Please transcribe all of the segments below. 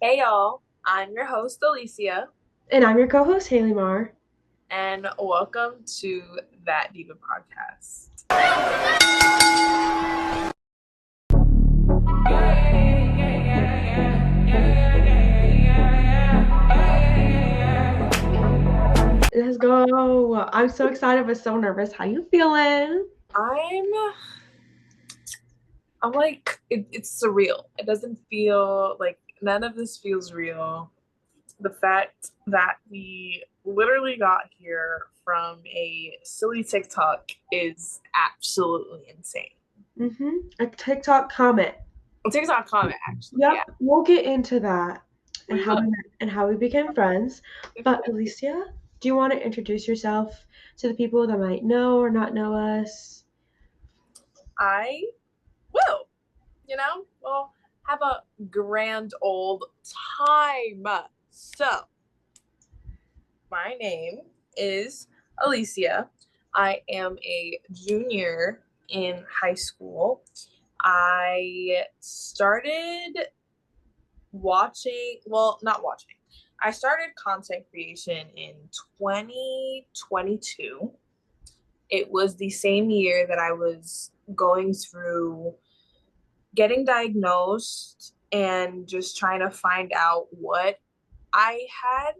Hey y'all, I'm your host Elysia, And I'm your co-host, Hailymar. and welcome to That Diva Podcast. Let's go. I'm so excited but so nervous. How you feeling? I'm I'm like it's surreal. It doesn't feel like none of this feels real. The fact that we literally got here from a silly TikTok is absolutely insane. A TikTok comment. A TikTok comment, actually, yeah. Yep, we'll get into that and We how look. we met and how we became friends. But Alicia, do you want to introduce yourself to the people that might know or not know us? I will, we'll have a grand old time. So, my name is Elysia. I am a junior in high school. I started not watching. I started content creation in 2022. It was the same year that I was going through getting diagnosed and just trying to find out what I had.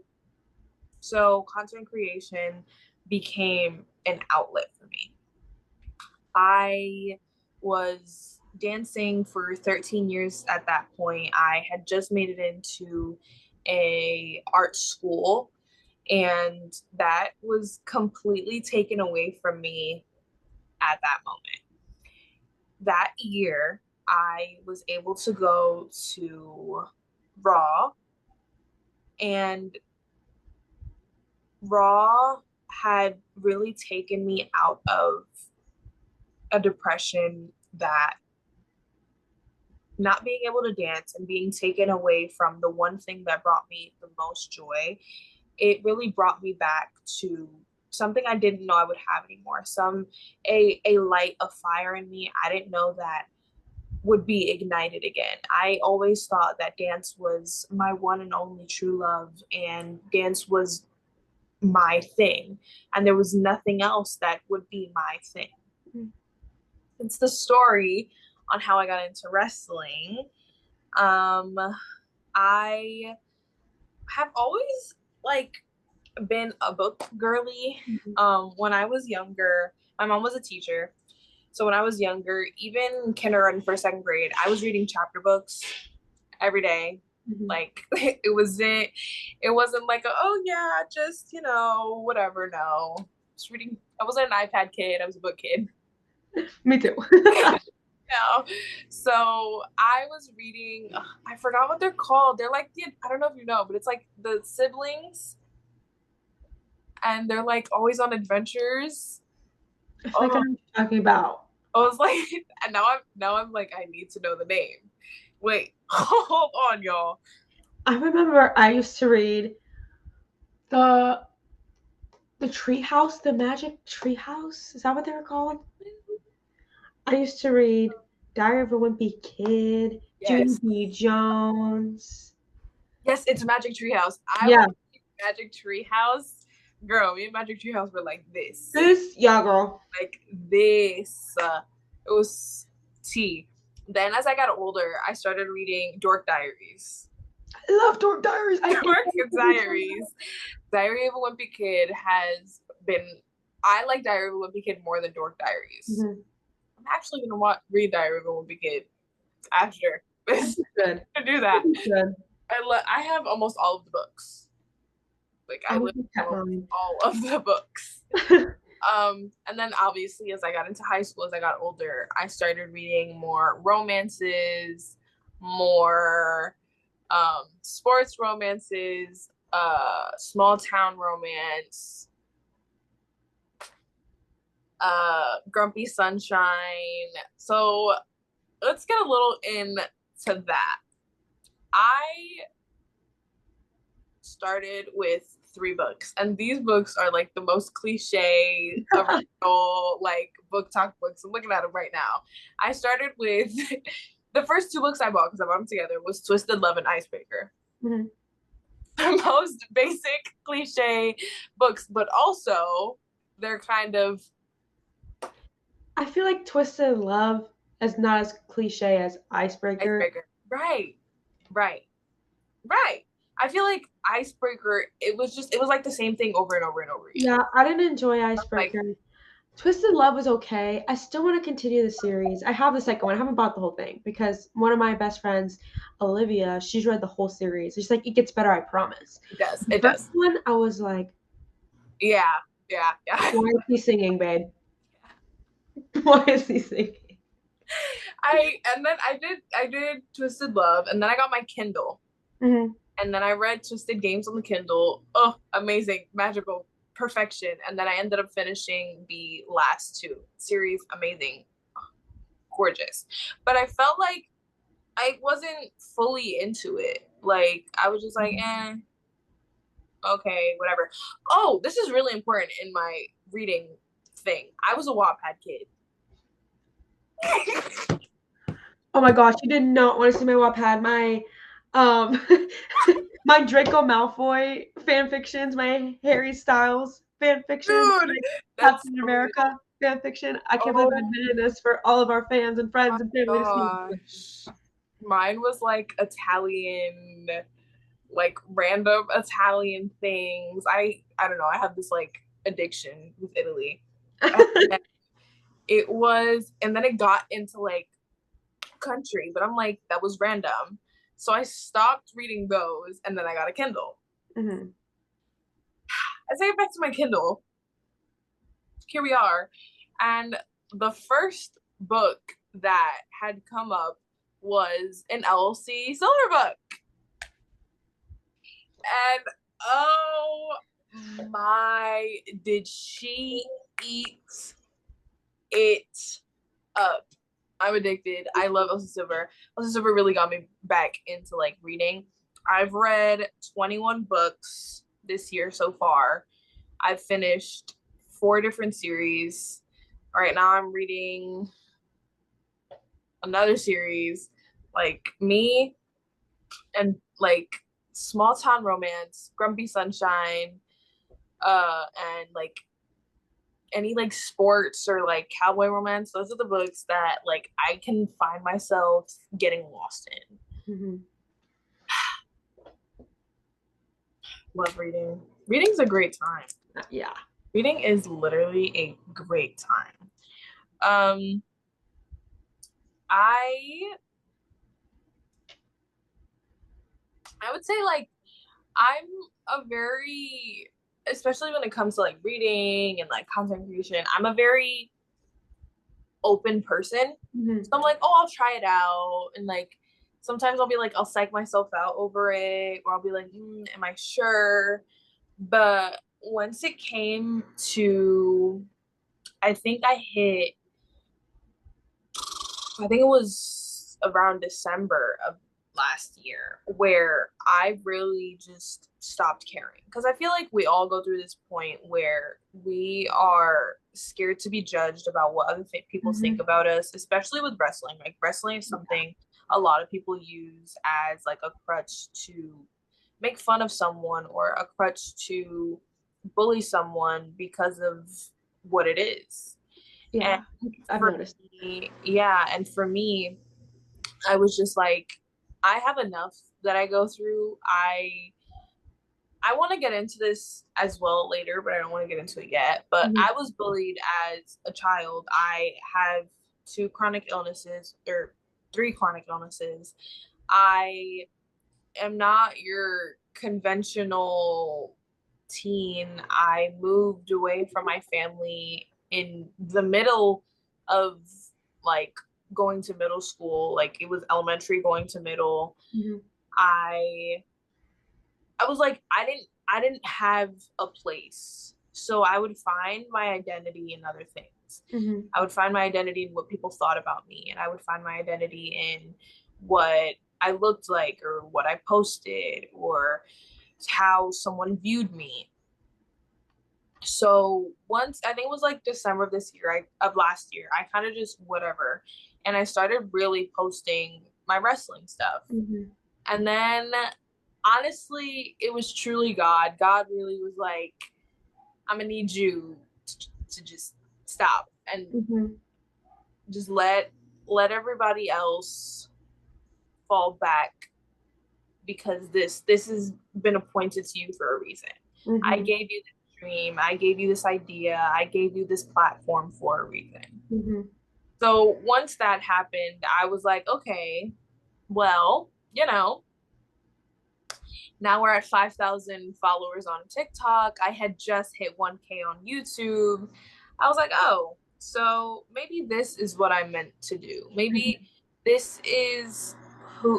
So content creation became an outlet for me. I was dancing for 13 years at that point. I had just made it into a art school, and that was completely taken away from me at that moment. That year, I was able to go to Raw, and Raw had really taken me out of a depression that not being able to dance and being taken away from the one thing that brought me the most joy, it really brought me back to something I didn't know I would have anymore. A light, a fire in me. I didn't know that would be ignited again. I always thought that dance was my one and only true love, and dance was my thing, and there was nothing else that would be my thing. It's the story on how I got into wrestling. Um, I have always like been a book girly. When I was younger, my mom was a teacher. So when I was younger, even kindergarten, first, second grade, I was reading chapter books every day. Mhm. Like it wasn't like oh yeah, just whatever. No, just reading. I wasn't an iPad kid. I was a book kid. Me too. No. So I was reading, I forgot what they're called. They're like I don't know if you know, but it's like the siblings, and they're like always on adventures. I feel like I Oh, know what you're talking about. I was like, and now I'm like, I need to know the name. Wait, hold on, y'all. I remember I used to read the the tree house, the magic tree house. Is that what they were called? I used to read Diary of a Wimpy Kid, Junie Yes, B. Jones. yes, it's Magic Tree House. I Yeah, was Magic Tree House. Girl, me and Magic Tree House were like this. this, yeah, girl. Like this. It was tea. Then as I got older, I started reading Dork Diaries. I love Dork Diaries. I can't Dork Diaries. Diary of a Wimpy Kid has been. I like Diary of a Wimpy Kid more than Dork Diaries. Mhm. I'm actually gonna read Diary of a Wimpy Kid after That'd this be good. to do that. That'd be good. I have almost all of the books. Like I I would live have kept almost mine. all of the books. And then obviously as I got into high school, as I got older, I started reading more romances, more sports romances, small town romance, Grumpy Sunshine. So let's get a little into that. I started with three books, and these books are like the most cliche original like book talk books. I'm looking at them right now. I started with the first two books I bought because I bought them together was Twisted Love and Icebreaker. Mm-hmm. The most basic cliche books, but also they're kind of, I feel like Twisted Love is not as cliche as Icebreaker. icebreaker. Right. Right. Right. I feel like Icebreaker, it was like the same thing over and over and over again. Yeah, I didn't enjoy Like, Icebreaker. Twisted Love was okay. I still want to continue the series. I have the second one. I haven't bought the whole thing because one of my best friends, Olivia, she's read the whole series. She's like, it gets better, I promise. it does. The It first does. one, I was like, Yeah. Yeah. Yeah. why is he singing, babe? Why is he singing? I did Twisted Love, and then I got my Kindle. Mm-hmm. And then I read Twisted Games on the Kindle. Oh, amazing, magical, perfection. And then I ended up finishing the last two series. Amazing, gorgeous. But I felt like I wasn't fully into it. Like, I was just like, okay, whatever. Oh, this is really important in my reading thing. I was a Wattpad kid. Oh my gosh, you did not want to see my Wattpad. My my Draco Malfoy fan fictions, my Harry Styles fan fiction, Dude, my that's Captain so America fan fiction. I can't believe I oh admitted this for all of our fans and my friends and family to see. gosh. Mine was like Italian, like random Italian things. I don't know. I have this like addiction with Italy. And it was, and then it got into like country, but I'm like, that was random. So I stopped reading those, and then I got a Kindle. Mm-hmm. As I get back to my Kindle, here we are. And the first book that had come up was an LC Silver book. And oh my, did she eat it up? I'm addicted. I love Elsa Silver. Elsa Silver really got me back into like reading. I've read 21 books this year so far. I've finished 4 different series. Right now I'm reading another series, like Me and like Small Town Romance, Grumpy Sunshine, and like any like sports or like cowboy romance. Those are the books that like I can find myself getting lost in. Mm-hmm. Love reading. Reading's a great time. Yeah. Reading is literally a great time. I would say like I'm a very, especially when it comes to like reading and like content creation, I'm a very open person. Mm-hmm. So I'm like, oh, I'll try it out. And like sometimes I'll be like, I'll psych myself out over it, or I'll be like, am I sure? But once it came to, I think it was around December of last year where I really just stopped caring. Because I feel like we all go through this point where we are scared to be judged about what other people think about us, especially with wrestling. Like wrestling is something a lot of people use as like a crutch to make fun of someone or a crutch to bully someone because of what it is. Yeah, And I've for noticed. me, and for me, I was just like, I have enough that I go through. I want to get into this as well later, but I don't want to get into it yet. But Mm-hmm. I was bullied as a child. I have 2 chronic illnesses, or 3 chronic illnesses. I am not your conventional teen. I moved away from my family in the middle of like going to middle school. Like it was elementary going to middle. Mm-hmm. I was like, I didn't have a place. So I would find my identity in other things. Mm-hmm. I would find my identity in what people thought about me, and I would find my identity in what I looked like or what I posted or how someone viewed me. So once, I think it was like December of this year, of last year, I kind of just whatever. And I started really posting my wrestling stuff. Mm-hmm. And then honestly, it was truly God. God really was like, I'm gonna need you to just stop and just let everybody else fall back, because this has been appointed to you for a reason. I gave you this dream, I gave you this idea, I gave you this platform for a reason. So once that happened, I was like, okay, well, now we're at 5,000 followers on TikTok. I had just hit 1K on YouTube. I was like, oh, so maybe this is what I meant to do. Maybe this is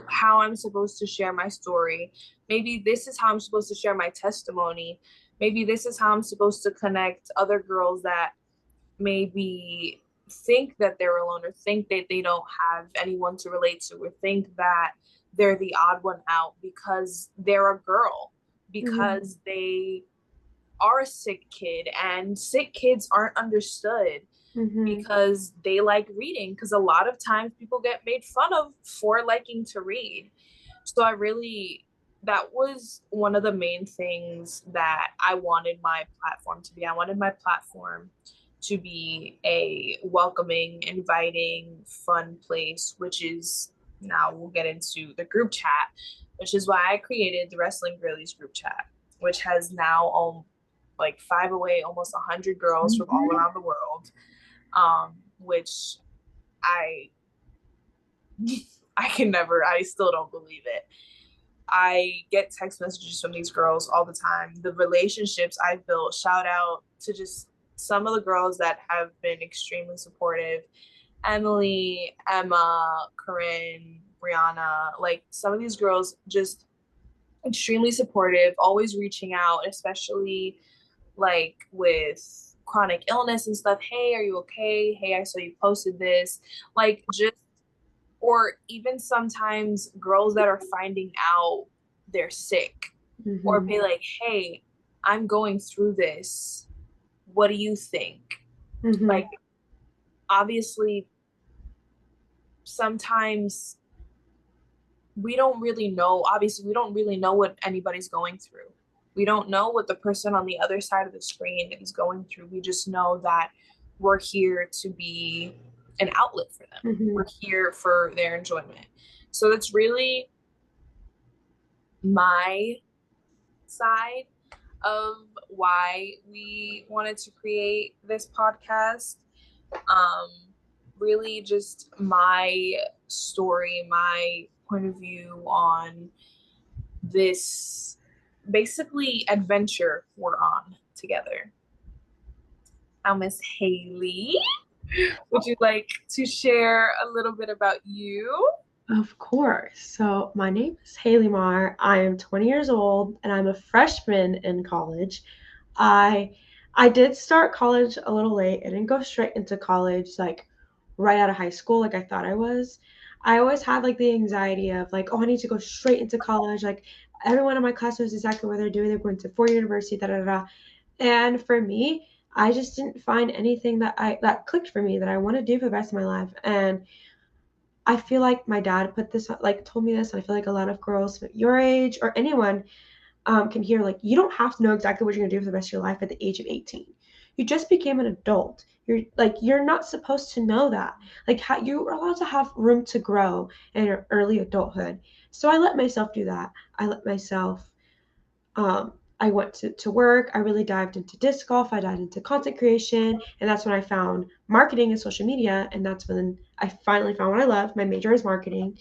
how I'm supposed to share my story. Maybe this is how I'm supposed to share my testimony. Maybe this is how I'm supposed to connect other girls that maybe think that they're alone, or think that they don't have anyone to relate to, or think that they're the odd one out because they're a girl, because they are a sick kid, and sick kids aren't understood because they like reading, because a lot of times people get made fun of for liking to read. So that was one of the main things that I wanted my platform to be. I wanted my platform to be a welcoming, inviting, fun place, which is, now we'll get into the group chat, which is why I created the Wrestling Girlies group chat, which has now like 508, almost 100 girls from all around the world, which I I still don't believe it. I get text messages from these girls all the time. The relationships I've built, shout out to just some of the girls that have been extremely supportive. Emily, Emma, Corinne, Brianna, like some of these girls just extremely supportive, always reaching out, especially like with chronic illness and stuff. Hey, are you okay? Hey, I saw you posted this. Like, just, or even sometimes girls that are finding out they're sick, or be like, hey, I'm going through this. What do you think? Like, obviously, sometimes we don't really know. Obviously, we don't really know what anybody's going through. We don't know what the person on the other side of the screen is going through. We just know that we're here to be an outlet for them. We're here for their enjoyment. So that's really my side of why we wanted to create this podcast. Really just my story, my point of view on this basically adventure we're on together. Now, Miss Haley, would you like to share a little bit about you? Of course. So my name is Hailymar. I am 20 years old and I'm a freshman in college. I did start college a little late. I didn't go straight into college like right out of high school like I thought I was. I always had like the anxiety of like, oh, I need to go straight into college. Like everyone in my class knows exactly what they're doing. They're going to four-year university, da da da. And for me, I just didn't find anything that clicked for me that I want to do for the rest of my life. And I feel like my dad told me this, and I feel like a lot of girls your age or anyone can hear, like, you don't have to know exactly what you're going to do for the rest of your life at the age of 18. You just became an adult. You're not supposed to know that. Like, you are allowed to have room to grow in your early adulthood. So I let myself do that. I went to work. I really dived into disc golf. I dived into content creation. And that's when I found marketing and social media. And that's when I finally found what I love. My major is marketing.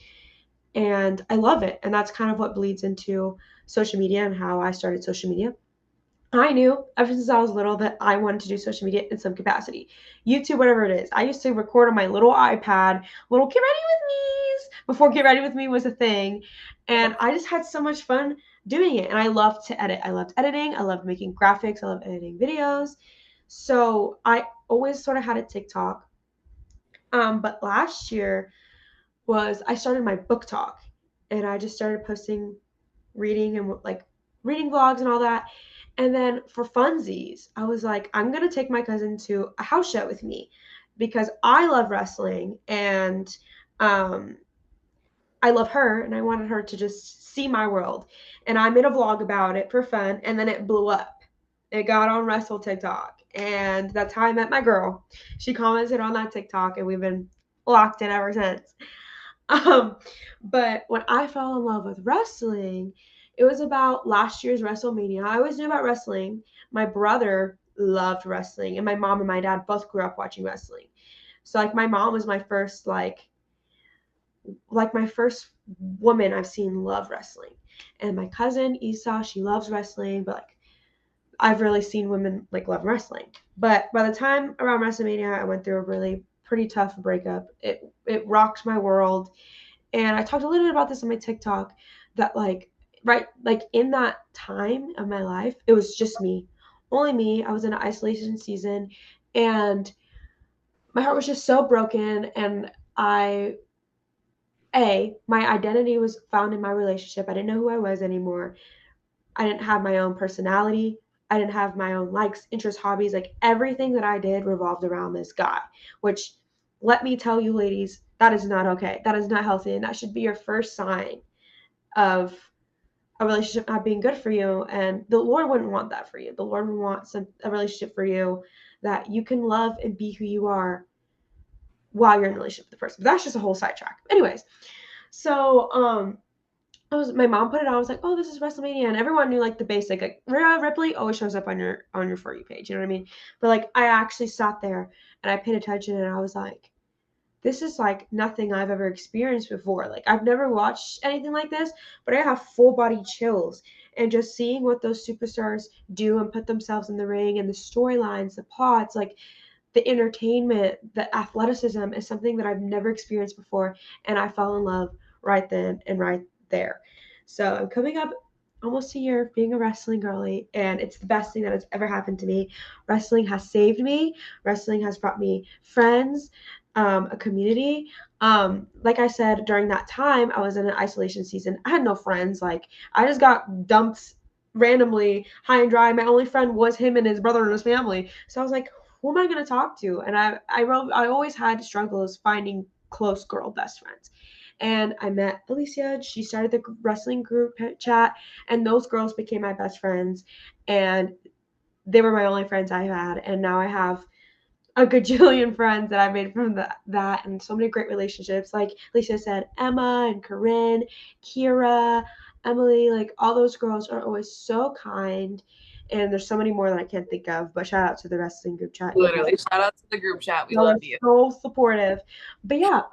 And I love it. And that's kind of what bleeds into social media and how I started social media. I knew ever since I was little that I wanted to do social media in some capacity. YouTube, whatever it is. I used to record on my little iPad, little Get Ready With Me's, before Get Ready With Me was a thing. And I just had so much fun doing it. And I loved to edit. I loved editing. I loved making graphics. I loved editing videos. So I always sort of had a TikTok. But last year I started my book talk. And I just started posting reading and like reading vlogs and all that. And then for funsies, I was like, I'm going to take my cousin to a house show with me because I love wrestling and I love her and I wanted her to just see my world. And I made a vlog about it for fun, and then it blew up. It got on Wrestle TikTok, and that's how I met my girl. She commented on that TikTok, and we've been locked in ever since. But when I fell in love with wrestling, it was about last year's WrestleMania. I always knew about wrestling. My brother loved wrestling, and my mom and my dad both grew up watching wrestling. So like my mom was my first my first woman I've seen love wrestling. And my cousin Esau, she loves wrestling, but like I've really seen women like love wrestling. But by the time around WrestleMania, I went through a really pretty tough breakup. It rocked my world. And I talked a little bit about this on my TikTok that like in that time of my life, it was just me. Only me. I was in an isolation season, and my heart was just so broken, and my identity was found in my relationship. I didn't know who I was anymore. I didn't have my own personality. I didn't have my own likes, interests, hobbies. Like everything that I did revolved around this guy, which let me tell you, ladies, that is not okay. That is not healthy. And that should be your first sign of a relationship not being good for you. And the Lord wouldn't want that for you. The Lord would want a relationship for you that you can love and be who you are while you're in a relationship with the person. But that's just a whole sidetrack. Anyways, so my mom put it on. I was like, oh, this is WrestleMania, and everyone knew like the basic, like Rhea Ripley always shows up on your For You page. You know what I mean? But like I actually sat there and I paid attention, and I was like, this is like nothing I've ever experienced before. Like I've never watched anything like this, but I have full body chills. And just seeing what those superstars do and put themselves in the ring, and the storylines, the plots, like the entertainment, the athleticism is something that I've never experienced before. And I fell in love right then and right there. So I'm coming up almost a year of being a wrestling girly, and it's the best thing that has ever happened to me. Wrestling has saved me. Wrestling has brought me friends, a community. Like I said, during that time, I was in an isolation season. I had no friends. Like I just got dumped randomly, high and dry. My only friend was him and his brother and his family. So I was like, who am I going to talk to? And I always had struggles finding close girl best friends. And I met Elysia. She started the wrestling group chat, and those girls became my best friends. And they were my only friends I had. And now I have a gajillion friends that I made from that, and so many great relationships. Like Lisa said, Emma and Corinne, Kira, Emily, like all those girls are always so kind. And there's so many more that I can't think of, but shout out to the wrestling group chat. Literally, shout out to the group chat. We Y'all love are you. so supportive. But yeah,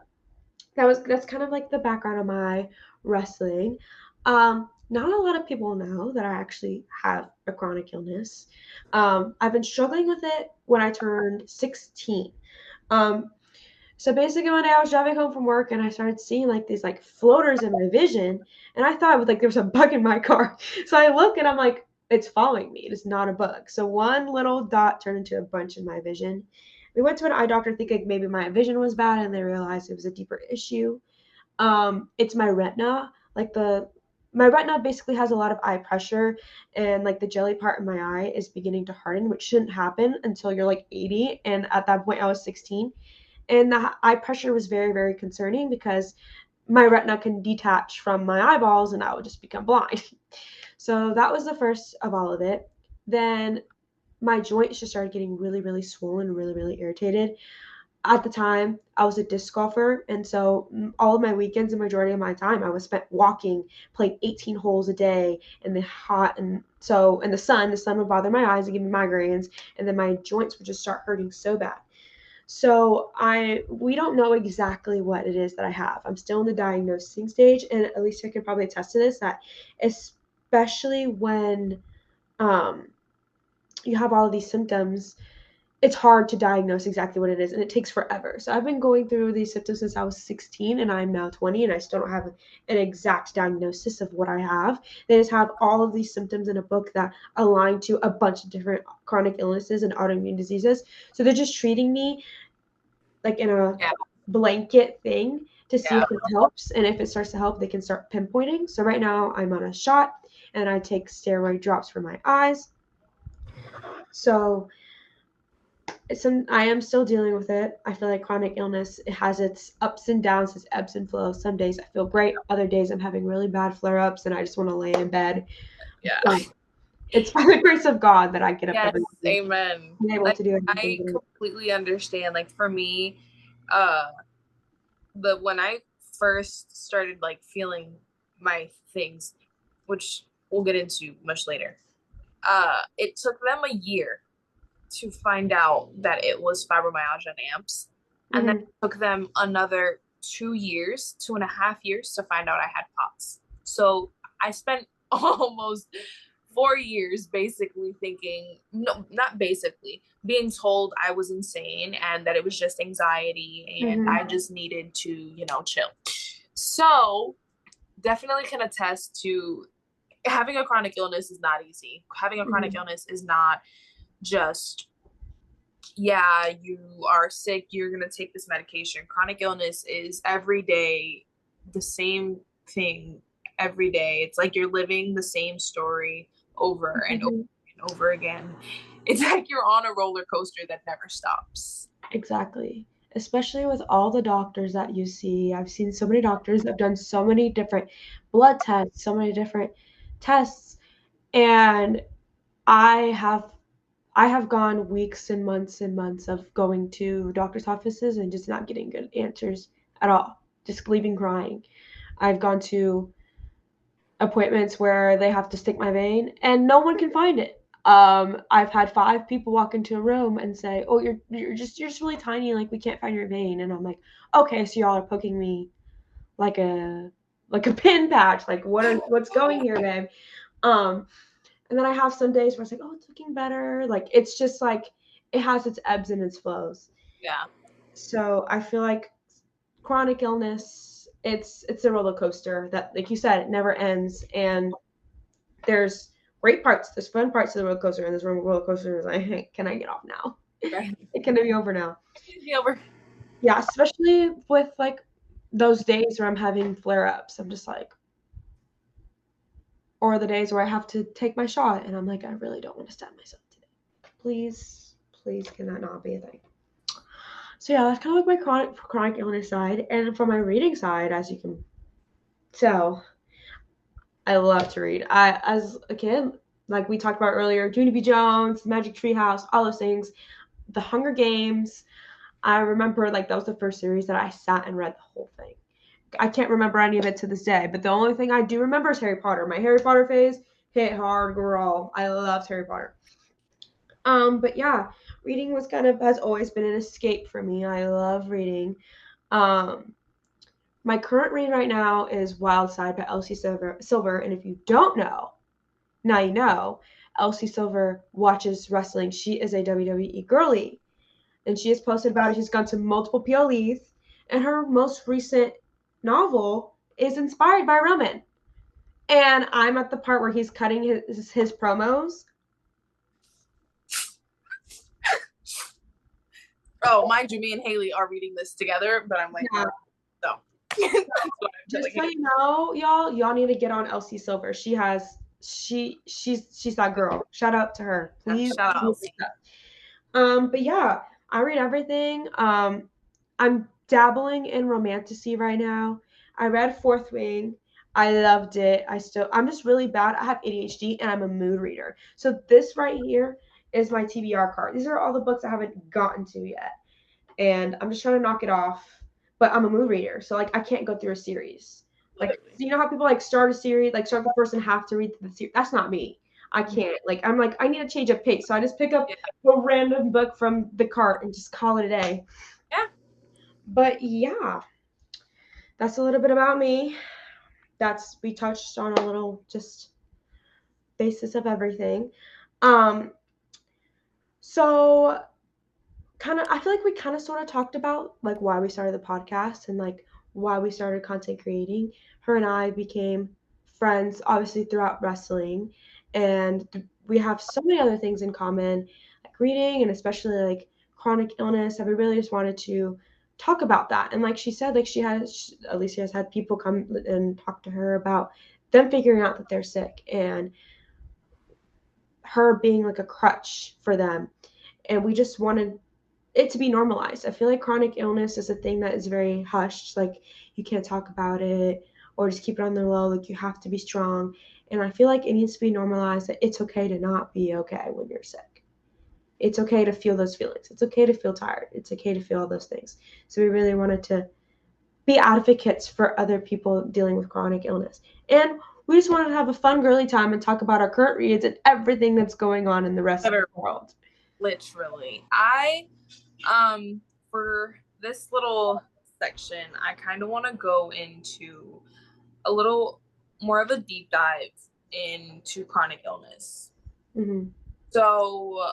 that's kind of like the background of my wrestling. Not a lot of people know that I actually have a chronic illness. I've been struggling with it when I turned 16. Um, so basically one day I was driving home from work, and I started seeing like these like floaters in my vision, and I thought it was like there was a bug in my car. So I look and I'm like, it's following me. It's not a bug. So one little dot turned into a bunch in my vision. We went to an eye doctor thinking maybe my vision was bad, and they realized it was a deeper issue. It's my retina. My retina basically has a lot of eye pressure, and like the jelly part in my eye is beginning to harden, which shouldn't happen until you're like 80. And at that point I was 16, and the eye pressure was very, very concerning because my retina can detach from my eyeballs and I would just become blind. So that was the first of all of it. Then my joints just started getting really, really swollen, really, really irritated. At the time, I was a disc golfer, and so all of my weekends and majority of my time I was spent walking, playing 18 holes a day in the hot, and so in the sun would bother my eyes and give me migraines, and then my joints would just start hurting so bad. So we don't know exactly what it is that I have. I'm still in the diagnosing stage, and at least I could probably attest to this, that especially when you have all of these symptoms, it's hard to diagnose exactly what it is, and it takes forever. So I've been going through these symptoms since I was 16, and I'm now 20, and I still don't have an exact diagnosis of what I have. They just have all of these symptoms in a book that align to a bunch of different chronic illnesses and autoimmune diseases. So they're just treating me like in a blanket thing to see if it helps, and if it starts to help, they can start pinpointing. So right now I'm on a shot, and I take steroid drops for my eyes. So I am still dealing with it. I feel like chronic illness, it has its ups and downs, its ebbs and flows. Some days I feel great, other days I'm having really bad flare-ups and I just want to lay in bed. Yeah. But it's by the grace of God that I get up Yes, every day amen. and able Like, to do I everything. completely understand. Like, for me, when I first started like feeling my things, which we'll get into much later, it took them a year to find out that it was fibromyalgia and amps, and then it took them another 2 years, 2.5 years to find out I had POTS. So I spent almost 4 years basically thinking, no, not basically, being told I was insane and that it was just anxiety and I just needed to, chill. So definitely can attest to having a chronic illness is not easy. Having a chronic illness is not just, yeah, you are sick, you're going to take this medication. Chronic illness is every day the same thing every day. It's like you're living the same story over and over and over again. It's like you're on a roller coaster that never stops. Exactly. Especially with all the doctors that you see. I've seen so many doctors that have done so many different blood tests, so many different tests, and I have gone weeks and months of going to doctor's offices and just not getting good answers at all, just leaving crying. I've gone to appointments where they have to stick my vein and no one can find it. I've had 5 people walk into a room and say, "Oh, you're just really tiny, like we can't find your vein." And I'm like, "Okay, so y'all are poking me like a pin patch. Like what's going here, babe?" And then I have some days where it's like, "Oh, it's looking better." Like it's just like it has its ebbs and its flows. Yeah. So I feel like chronic illness, it's a roller coaster that, like you said, it never ends. And there's great parts, there's fun parts of the roller coaster, and there's roller coaster is like, hey, can I get off now? Right. It can be over now. Be over. Yeah, especially with like those days where I'm having flare-ups. I'm just like, or the days where I have to take my shot and I'm like, I really don't want to stab myself today. Please, can that not be a thing? So yeah, that's kind of like my chronic illness side. And for my reading side, as you can tell, I love to read. As a kid, like we talked about earlier, Junie B. Jones, Magic Tree House, all those things, The Hunger Games. I remember like that was the first series that I sat and read the whole thing. I can't remember any of it to this day, but the only thing I do remember is Harry Potter. My Harry Potter phase hit hard, girl. I loved Harry Potter. But yeah, reading was has always been an escape for me. I love reading. My current read right now is Wild Side by Elsie Silver, and if you don't know, now you know. Elsie Silver watches wrestling. She is a WWE girly, and she has posted about it. She's gone to multiple PLEs, and her most recent novel is inspired by Roman. And I'm at the part where he's cutting his promos. Oh, mind you, me and Haley are reading this together, but I'm like, yeah. So. Just so you know, y'all need to get on Elsie Silver. She's that girl. Shout out to her, please. Shout out Elsie. But yeah, I read everything. I'm dabbling in romantasy right now. I read Fourth Wing. I loved it. I'm just really bad. I have ADHD and I'm a mood reader. So this right here is my TBR card. These are all the books I haven't gotten to yet. And I'm just trying to knock it off. But I'm a mood reader, so like I can't go through a series. Like, you know how people like start a series, like start the first and have to read the series? That's not me. I can't. Like, I'm like, I need to change of pace. So I just pick up a random book from the cart and just call it a day. Yeah. But yeah, that's a little bit about me. We touched on a little just basis of everything. So I feel like we kind of sort of talked about like why we started the podcast and like why we started content creating. Her and I became friends obviously throughout wrestling, and we have so many other things in common, like reading and especially like chronic illness, that we really just wanted to talk about that. And like she said, like Elysia has had people come and talk to her about them figuring out that they're sick and her being like a crutch for them. And we just wanted it to be normalized. I feel like chronic illness is a thing that is very hushed. Like, you can't talk about it or just keep it on the low. Like, you have to be strong. And I feel like it needs to be normalized that it's okay to not be okay when you're sick. It's okay to feel those feelings. It's okay to feel tired. It's okay to feel all those things. So we really wanted to be advocates for other people dealing with chronic illness. And we just wanted to have a fun girly time and talk about our current reads and everything that's going on in the rest of the world. Literally. For this little section, I kind of want to go into a little more of a deep dive into chronic illness. Mm-hmm. So,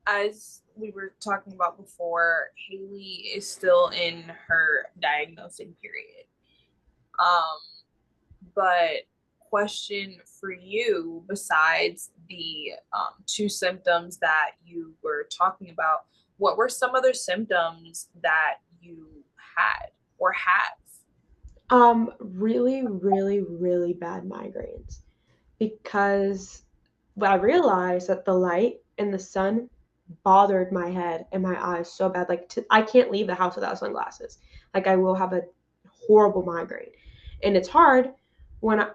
as we were talking about before, Haley is still in her diagnosing period. But question for you, besides the 2 symptoms that you were talking about, what were some other symptoms that you had or have? Really, really, really bad migraines, because I realized that the light and the sun bothered my head and my eyes so bad. Like, I can't leave the house without sunglasses. Like, I will have a horrible migraine. And it's hard when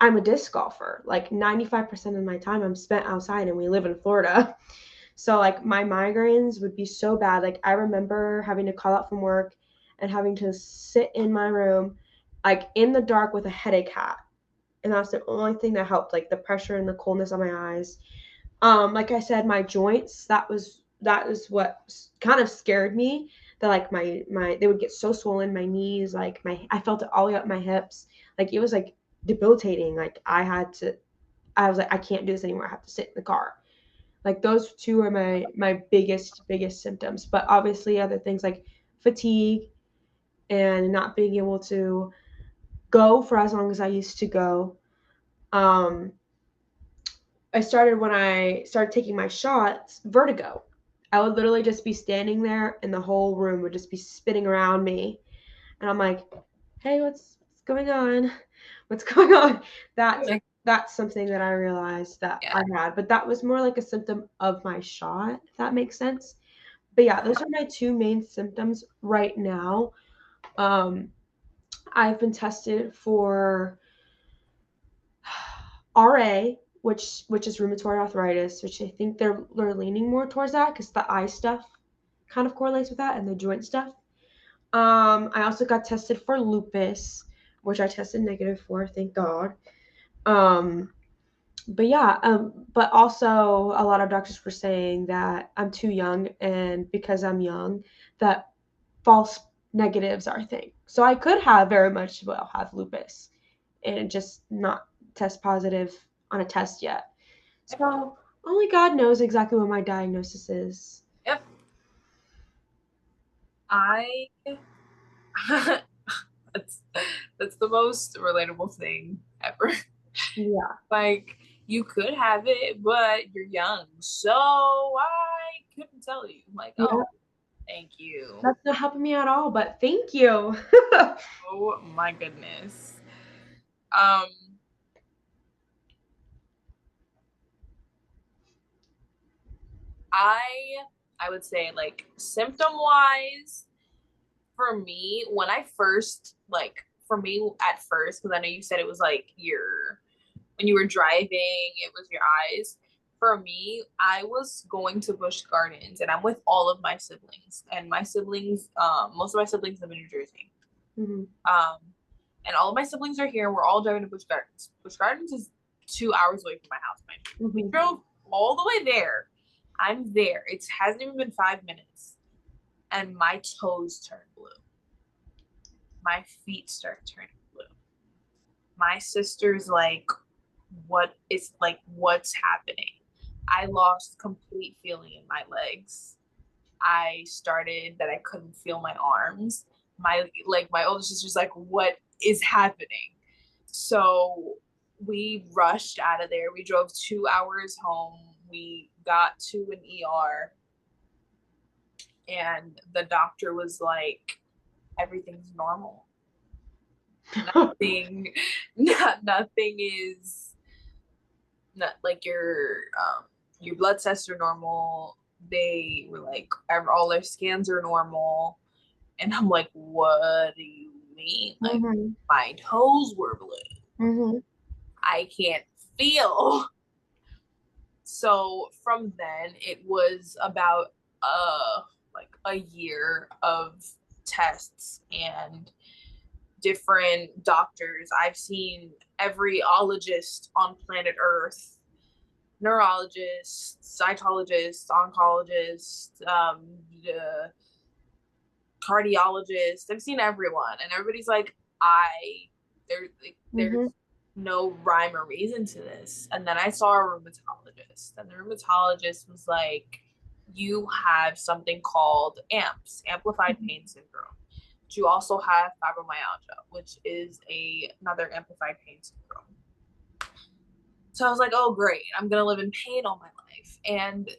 I'm a disc golfer. Like, 95% of my time I'm spent outside, and we live in Florida. So, like, my migraines would be so bad. Like, I remember having to call out from work and having to sit in my room, like, in the dark with a headache hat. And that's the only thing that helped, like, the pressure and the coldness on my eyes. Like I said, my joints, that was what kind of scared me. That, like, my they would get so swollen, my knees, like, I felt it all the way up my hips. Like, it was like debilitating. Like, I was like, I can't do this anymore. I have to sit in the car. Like, those 2 are my biggest symptoms. But obviously other things like fatigue and not being able to go for as long as I used to go. I started, when I started taking my shots, vertigo. I would literally just be standing there and the whole room would just be spinning around me. And I'm like, hey, what's going on? What's going on? That's something that I realized that I had. But that was more like a symptom of my shot, if that makes sense. But yeah, those are my 2 main symptoms right now. I've been tested for RA, which is rheumatoid arthritis, which I think they're leaning more towards that because the eye stuff kind of correlates with that, and the joint stuff. I also got tested for lupus, which I tested negative for, thank God. But yeah, but also a lot of doctors were saying that I'm too young, and because I'm young, that false negatives are a thing. So I could have very much well have lupus and just not test positive on a test yet. So only God knows exactly what my diagnosis is. Yep. That's the most relatable thing ever. Yeah. Like, you could have it, but you're young, so I couldn't tell you. Like, Yeah. oh, thank you. That's not helping me at all, but thank you. Oh my goodness. I would say, like, symptom wise, for me, when I first, like, for me at first, because I know you said it was like when you were driving, it was your eyes. For me, I was going to Busch Gardens, and I'm with all of my siblings, and my siblings, most of my siblings live in New Jersey. Mm-hmm. And all of my siblings are here. We're all driving to Busch Gardens. Busch Gardens is 2 hours away from my house. Mm-hmm. We drove all the way there. I'm there. It hasn't even been 5 minutes, and my toes turn blue. My feet start turning blue. My sister's like, what's happening? I lost complete feeling in my legs. I started that I couldn't feel my arms. My older sister's like, what is happening? So we rushed out of there. We drove 2 hours home. We got to an ER, and the doctor was like, everything's normal. Nothing is not like your blood tests are normal. they were like, all their scans are normal. And I'm like, what do you mean? Like, my toes were blue. I can't feel. So from then, it was about like a year of tests and different doctors. I've seen every ologist on planet Earth, neurologist, cytologist, oncologist, cardiologist. I've seen everyone, and everybody's like, there's no rhyme or reason to this. And then I saw a rheumatologist, and the rheumatologist was like, you have something called AMPS, amplified pain syndrome. But you also have fibromyalgia, which is another amplified pain syndrome. So I was like, oh, great. I'm going to live in pain all my life. And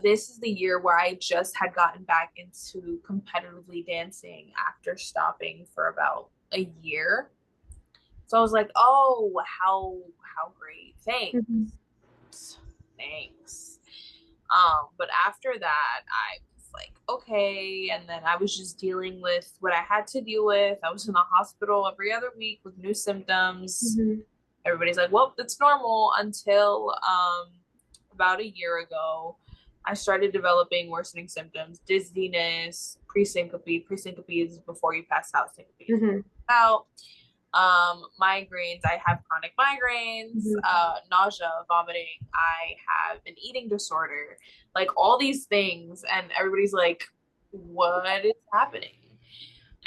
this is the year where I just had gotten back into competitively dancing after stopping for about a year. So I was like, oh, how great. Thanks. But after that, I was like, okay. And then I was just dealing with what I had to deal with. I was in the hospital every other week with new symptoms. Everybody's like, well, that's normal, until about a year ago, I started developing worsening symptoms, dizziness, pre-syncope. Pre-syncope is before you pass out. Syncope is out. Migraines. I have chronic migraines, nausea, vomiting. I have an eating disorder, like all these things. And everybody's like, what is happening?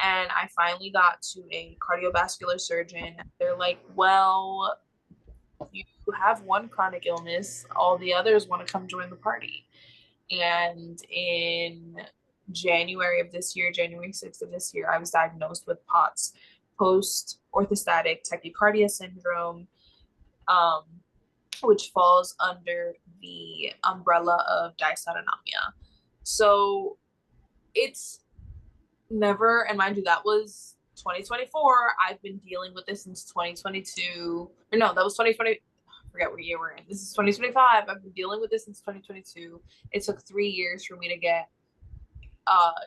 And I finally got to a cardiovascular surgeon. They're like, well, you have one chronic illness. All the others want to come join the party. And in January of this year, January 6th of this year, I was diagnosed with POTS, post-orthostatic tachycardia syndrome, which falls under the umbrella of dysautonomia. So it's never, and mind you, that was 2024. I've been dealing with this since 2022. Or no, that was 2020. I forget what year we're in. This is 2025. I've been dealing with this since 2022. It took 3 years for me to get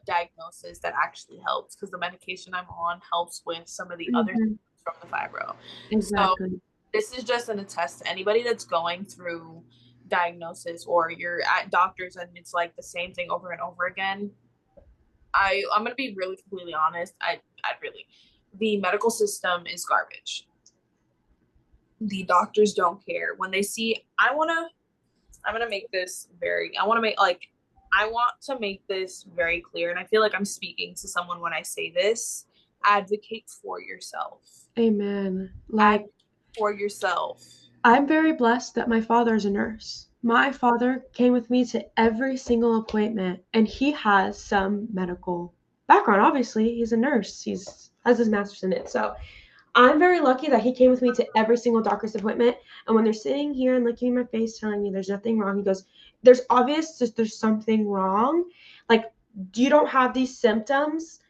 diagnosis that actually helps, because the medication I'm on helps with some of the other symptoms from the fibro. Exactly. So this is just an attest to anybody that's going through diagnosis, or you're at doctors and it's like the same thing over and over again. I'm going to be really completely honest. The medical system is garbage. The doctors don't care. When they see, I want to make this very clear. And I feel like I'm speaking to someone when I say this. Advocate for yourself. Amen. Advocate for yourself. I'm very blessed that my father's a nurse. My father came with me to every single appointment, and he has some medical background. Obviously, he's a nurse. He has his master's in it. So I'm very lucky that he came with me to every single doctor's appointment. And when they're sitting here and looking in my face telling me there's nothing wrong, he goes, there's something wrong. Like, you don't have these symptoms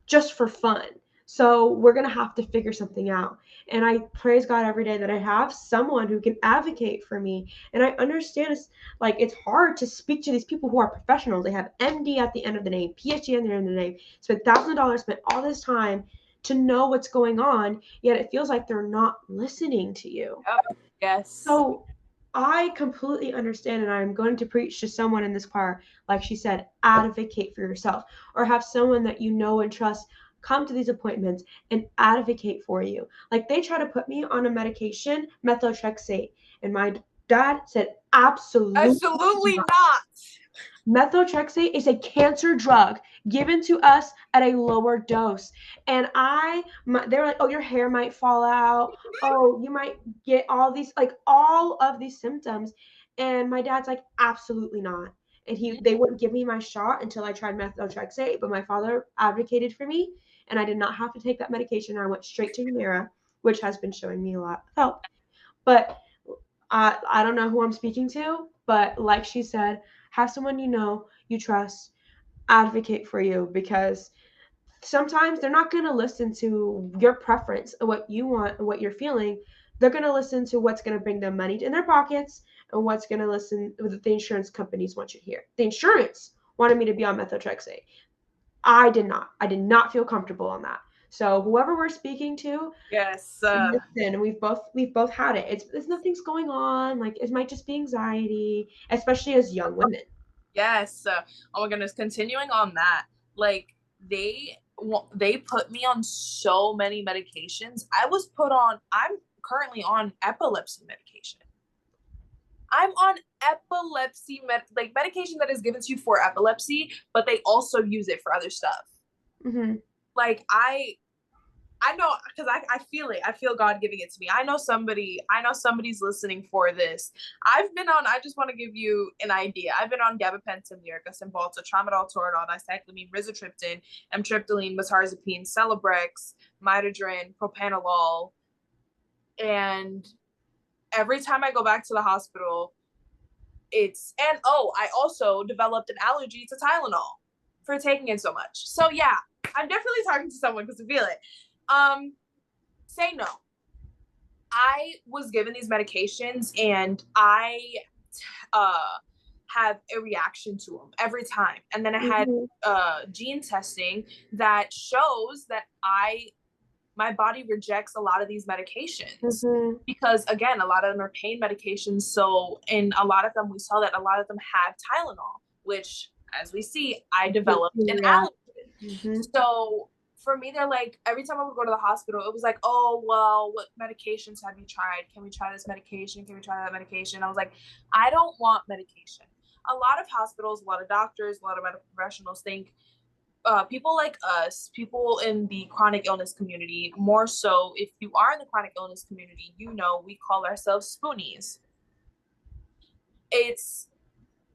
just for fun. So we're going to have to figure something out. And I praise God every day that I have someone who can advocate for me. And I understand it's hard to speak to these people who are professionals. They have MD at the end of the name, PhD at the end of the name, spent thousands of dollars, spent all this time to know what's going on, yet it feels like they're not listening to you. Yes. So I completely understand, and I'm going to preach to someone in this choir, like she said, advocate for yourself, or have someone that you know and trust come to these appointments and advocate for you. Like, they try to put me on a medication, methotrexate, and my dad said, absolutely not. Methotrexate is a cancer drug given to us at a lower dose. And they're like, oh, your hair might fall out. Oh, you might get all of these symptoms. And my dad's like, absolutely not. And they wouldn't give me my shot until I tried methotrexate, but my father advocated for me, and I did not have to take that medication. I went straight to Humira, which has been showing me a lot of help. But I don't know who I'm speaking to, but like she said, have someone you trust advocate for you, because sometimes they're not going to listen to your preference, what you want, what you're feeling, They're going to listen to what's going to bring them money in their pockets and what's going to listen what the insurance companies want you to hear. The insurance wanted me to be on methotrexate. I did not. I did not feel comfortable on that. So whoever we're speaking to, Yes. listen, we've both had it. It's nothing's going on. Like it might just be anxiety, especially as young women. Yes. Oh my goodness. Continuing on that, like they put me on so many medications. I'm currently on epilepsy medication. I'm on epilepsy medication that is given to you for epilepsy, but they also use it for other stuff. Mm-hmm. Like I know, because I feel it. I feel God giving it to me. I know somebody's listening for this. I just want to give you an idea. I've been on gabapentin, Lyrica, Cymbalta, Tramadol, Toradol, Dicyclomine, Rizatriptan, Amitriptyline, Mirtazapine, Celebrex, Midodrine, Propanolol, and every time I go back to the hospital, I also developed an allergy to Tylenol for taking it so much. So yeah, I'm definitely talking to someone because I feel it. Say no. I was given these medications and I have a reaction to them every time. And then I had gene testing that shows that my body rejects a lot of these medications because, again, a lot of them are pain medications. So in a lot of them, we saw that a lot of them have Tylenol, which, as we see, I developed an allergy. So for me, they're like, every time I would go to the hospital, it was like, oh, well, what medications have you tried? Can we try this medication? Can we try that medication? I was like, I don't want medication. A lot of hospitals, a lot of doctors, a lot of medical professionals think people like us, people in the chronic illness community, more so if you are in the chronic illness community, we call ourselves spoonies.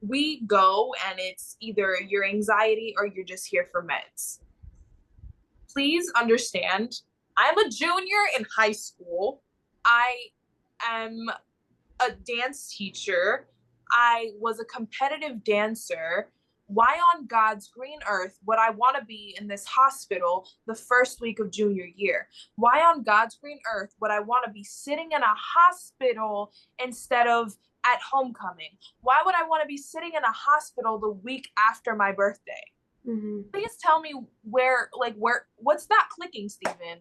We go and it's either your anxiety or you're just here for meds. Please understand, I'm a junior in high school. I am a dance teacher. I was a competitive dancer. Why on God's green earth would I want to be in this hospital the first week of junior year? Why on God's green earth would I want to be sitting in a hospital instead of at homecoming? Why would I want to be sitting in a hospital the week after my birthday? Please tell me what's that clicking, Stephen?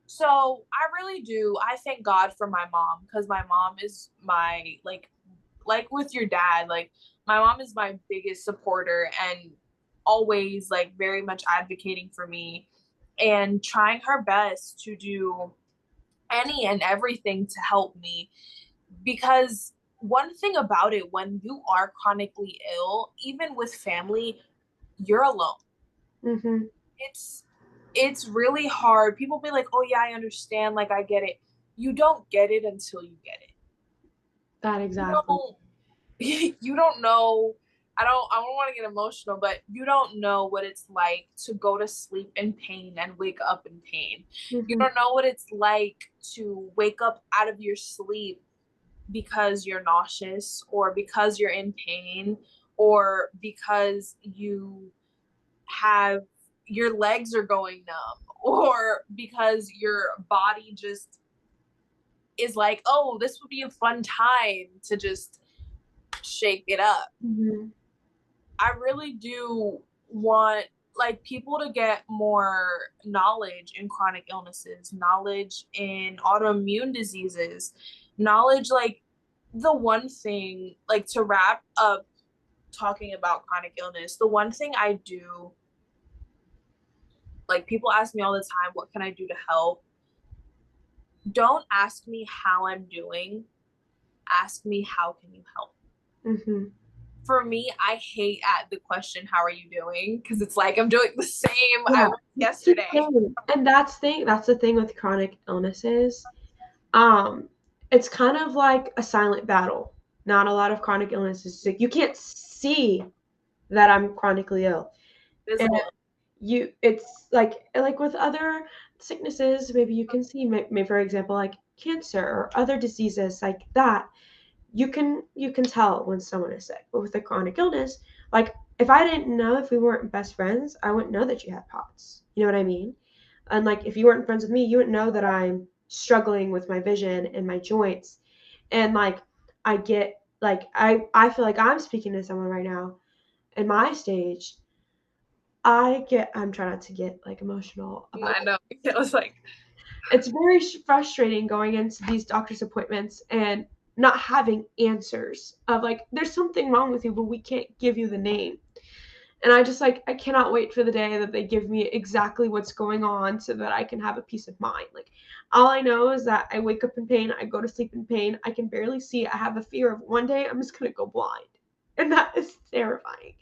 So I really do. I thank God for my mom because my mom is my, like with your dad, like my mom is my biggest supporter and always like very much advocating for me and trying her best to do any and everything to help me. Because one thing about it, when you are chronically ill, even with family, you're alone. It's really hard. People be like, oh yeah, I understand, like I get it. You don't get it until you get it. That exactly. You don't know. I don't want to get emotional, but you don't know what it's like to go to sleep in pain and wake up in pain. You don't know what it's like to wake up out of your sleep because you're nauseous or because you're in pain or because your legs are going numb or because your body just is like, oh, this would be a fun time to just shake it up. I really do want like people to get more knowledge in chronic illnesses, knowledge in autoimmune diseases, knowledge like the one thing, like to wrap up talking about chronic illness, the one thing I do, like people ask me all the time, what can I do to help? Don't ask me how I'm doing. Ask me, how can you help? For me, I hate the question, how are you doing? Because it's like I'm doing the same I was yesterday. And that's the thing with chronic illnesses. It's kind of like a silent battle. Not a lot of chronic illnesses. Like you can't see that I'm chronically ill. It's like with other sicknesses, maybe you can see, maybe for example, like cancer or other diseases like that. You can tell when someone is sick. But with a chronic illness, like if I didn't know, if we weren't best friends, I wouldn't know that you had POTS. You know what I mean? And like if you weren't friends with me, you wouldn't know that I'm struggling with my vision and my joints. And like I get like I feel like I'm speaking to someone right now in my stage. I'm trying not to get like emotional about I know. It was like, it's very frustrating going into these doctor's appointments and not having answers of like there's something wrong with you but we can't give you the name. And I just like I cannot wait for the day that they give me exactly what's going on so that I can have a peace of mind. Like all I know is that I wake up in pain, I go to sleep in pain, I can barely see, I have a fear of one day I'm just gonna go blind. And that is terrifying.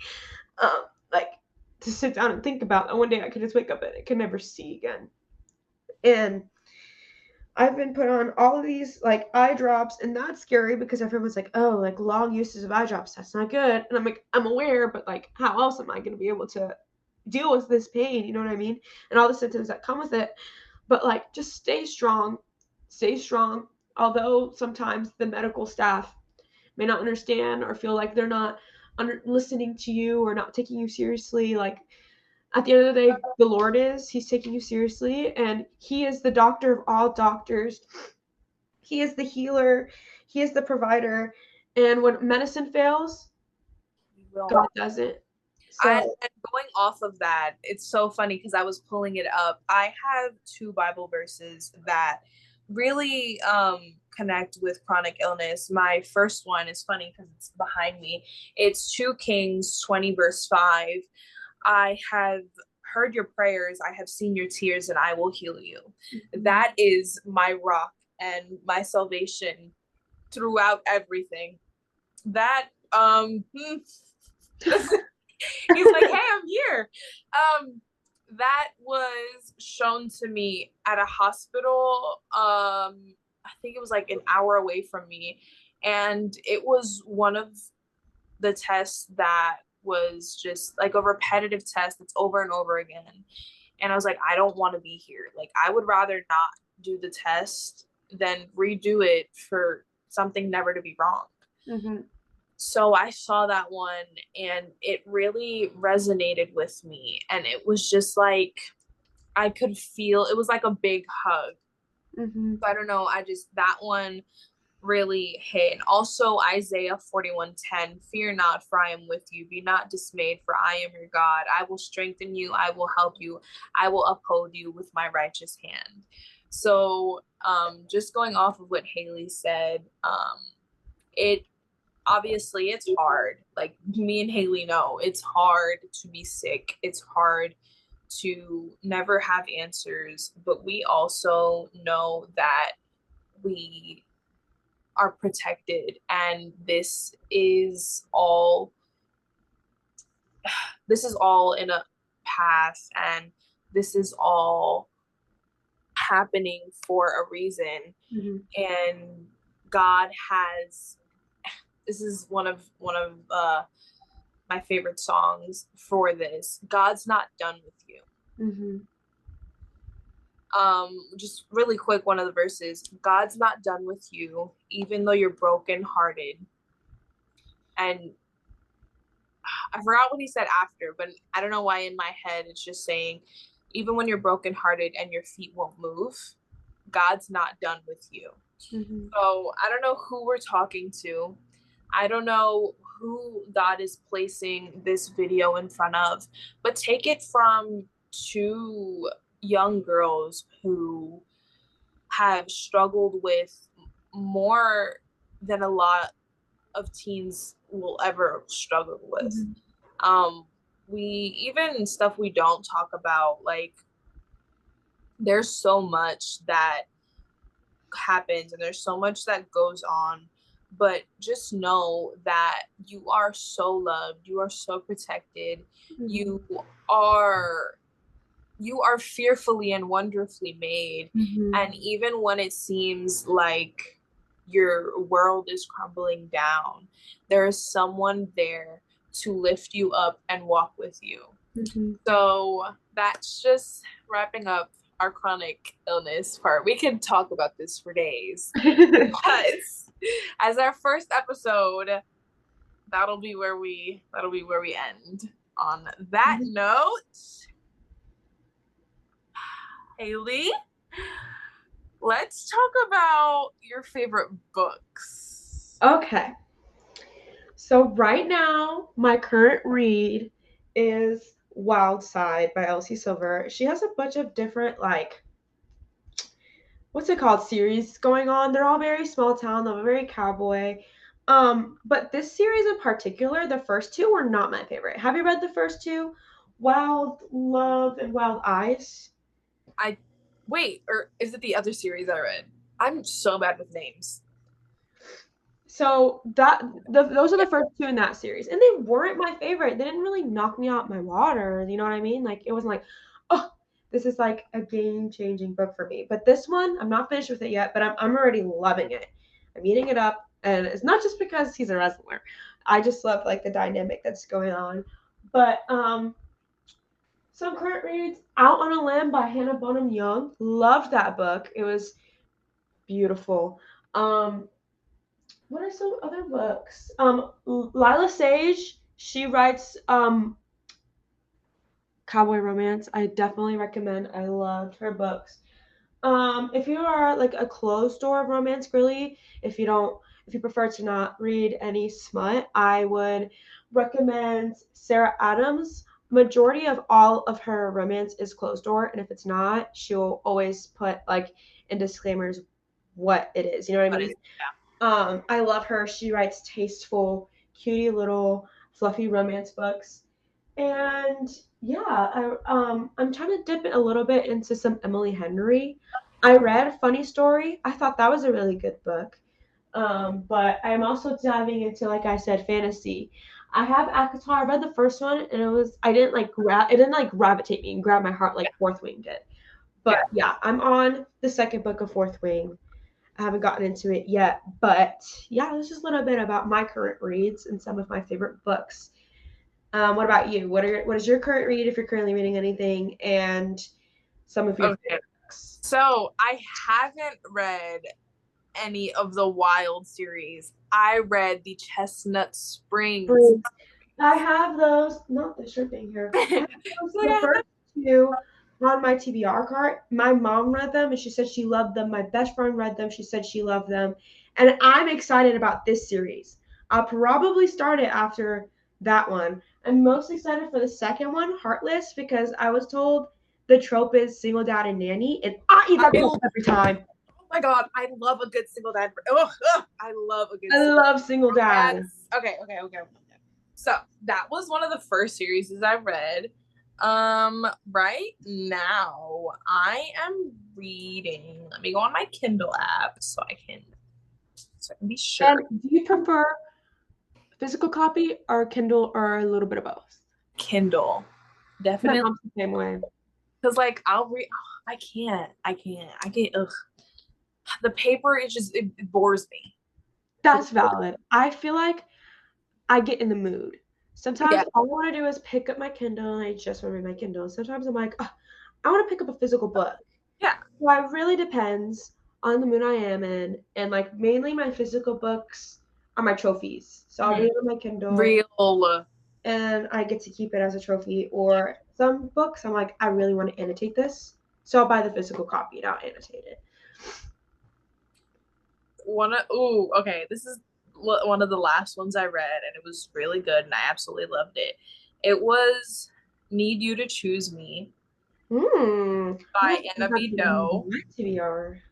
Like to sit down and think about that one day I could just wake up and I can never see again. And I've been put on all of these like eye drops, and that's scary because everyone's like, oh, like long uses of eye drops, that's not good. And I'm like, I'm aware, but like, how else am I going to be able to deal with this pain? You know what I mean? And all the symptoms that come with it. But like, just stay strong, stay strong. Although sometimes the medical staff may not understand or feel like they're not listening to you or not taking you seriously, like at the end of the day, the Lord He's taking you seriously, and He is the doctor of all doctors. He is the healer. He is the provider. And when medicine fails, God doesn't. So, and going off of that, it's so funny because I was pulling it up. I have 2 Bible verses that really connect with chronic illness. My first one is funny because it's behind me. It's 2 Kings 20 verse 5. I have heard your prayers, I have seen your tears, and I will heal you. Mm-hmm. That is my rock and my salvation throughout everything. That he's like, hey, I'm here. That was shown to me at a hospital. I think it was like an hour away from me, and it was one of the tests that was just like a repetitive test that's over and over again. And I was like, I don't want to be here. Like, I would rather not do the test than redo it for something never to be wrong. Mm-hmm. So I saw that one and it really resonated with me. And it was just like, I could feel, it was like a big hug. Mm-hmm. So I don't know. That one really hit. And also Isaiah 41:10, fear not, for I am with you. Be not dismayed, for I am your God. I will strengthen you. I will help you. I will uphold you with my righteous hand. So just going off of what Haley said, obviously it's hard. Like me and Haley know it's hard to be sick. It's hard to never have answers, but we also know that we are protected, and this is all in a path, and this is all happening for a reason. Mm-hmm. And God has, this is one of my favorite songs for this. God's not done with you. Mm-hmm. Just really quick, one of the verses, God's not done with you, even though you're brokenhearted. And I forgot what he said after, but I don't know why in my head it's just saying, even when you're brokenhearted and your feet won't move, God's not done with you. Mm-hmm. So I don't know who we're talking to. I don't know who God is placing this video in front of, but take it from 2 young girls who have struggled with more than a lot of teens will ever struggle with. Mm-hmm. We even stuff we don't talk about, like there's so much that happens and there's so much that goes on, but just know that you are so loved, you are so protected. Mm-hmm. You are fearfully and wonderfully made. Mm-hmm. And even when it seems like your world is crumbling down, there is someone there to lift you up and walk with you. Mm-hmm. So that's just wrapping up our chronic illness part. We can talk about this for days. But as our first episode, that'll be where we end. On that note, Haley, Let's talk about your favorite books. Okay. So right now, my current read is Wild Side by Elsie Silver. She has a bunch of different, like, what's it called, series going on. They're all very small town, they're very cowboy. But this series in particular, the first two were not my favorite. Have you read the first two? Wild Love and Wild Eyes? Or is it the other series I read? I'm so bad with names. So those are the first two in that series, and they weren't my favorite. They didn't really knock me out my water. You know what I mean? Like, it wasn't like, oh, this is like a game-changing book for me. But this one, I'm not finished with it yet, but I'm already loving it. I'm eating it up, and it's not just because he's a wrestler. I just love like the dynamic that's going on. But some current reads: Out on a Limb by Hannah Bonham Young. Loved that book. It was beautiful. What are some other books? Lila Sage, she writes cowboy romance. I definitely recommend. I loved her books. If you are like a closed door romance girly, if you prefer to not read any smut, I would recommend Sarah Adams. Majority of all of her romance is closed door, and if it's not, she'll always put like in disclaimers what it is. You know what I mean? I love her. She writes tasteful, cutie little, fluffy romance books. And yeah, I'm trying to dip it a little bit into some Emily Henry. I read Funny Story. I thought that was a really good book. But I'm also diving into, like I said, fantasy. I have Akatar. I read the first one, and it didn't like gravitate me and grab my heart like Fourth Wing did. But yeah, I'm on the second book of Fourth Wing. I haven't gotten into it yet, but yeah, this is a little bit about my current reads and some of my favorite books. What about you? What is your current read if you're currently reading anything, and some of your favorite books? So I haven't read any of the Wild series. I read the Chestnut Springs. I have those, not the shirt thing here. The first two on my TBR cart. My mom read them and she said she loved them. My best friend read them. She said she loved them. And I'm excited about this series. I'll probably start it after that one. I'm most excited for the second one, Heartless, because I was told the trope is single dad and nanny, and I eat that trope every time. Oh my god, I love a good single dad. I love a good. I love single dad. Okay. So that was one of the first series I read. Right now I am reading. Let me go on my Kindle app so I can be sure. And do you prefer physical copy or Kindle, or a little bit of both? Kindle, definitely. My mom's the same way. Because like I'll read. I can't. Ugh. The paper is just it bores me. That's valid. I feel like I get in the mood. Sometimes all I want to do is pick up my Kindle, and I just want to read my Kindle. Sometimes I'm like, oh, I want to pick up a physical book. Yeah. So it really depends on the mood I am in, and like mainly my physical books are my trophies. So I'll read it on my Kindle. And I get to keep it as a trophy. Or some books I'm like, I really want to annotate this, so I'll buy the physical copy and I'll annotate it. This is one of the last ones I read, and it was really good, and I absolutely loved it. It was Need You to Choose Me by Anna B. Doe.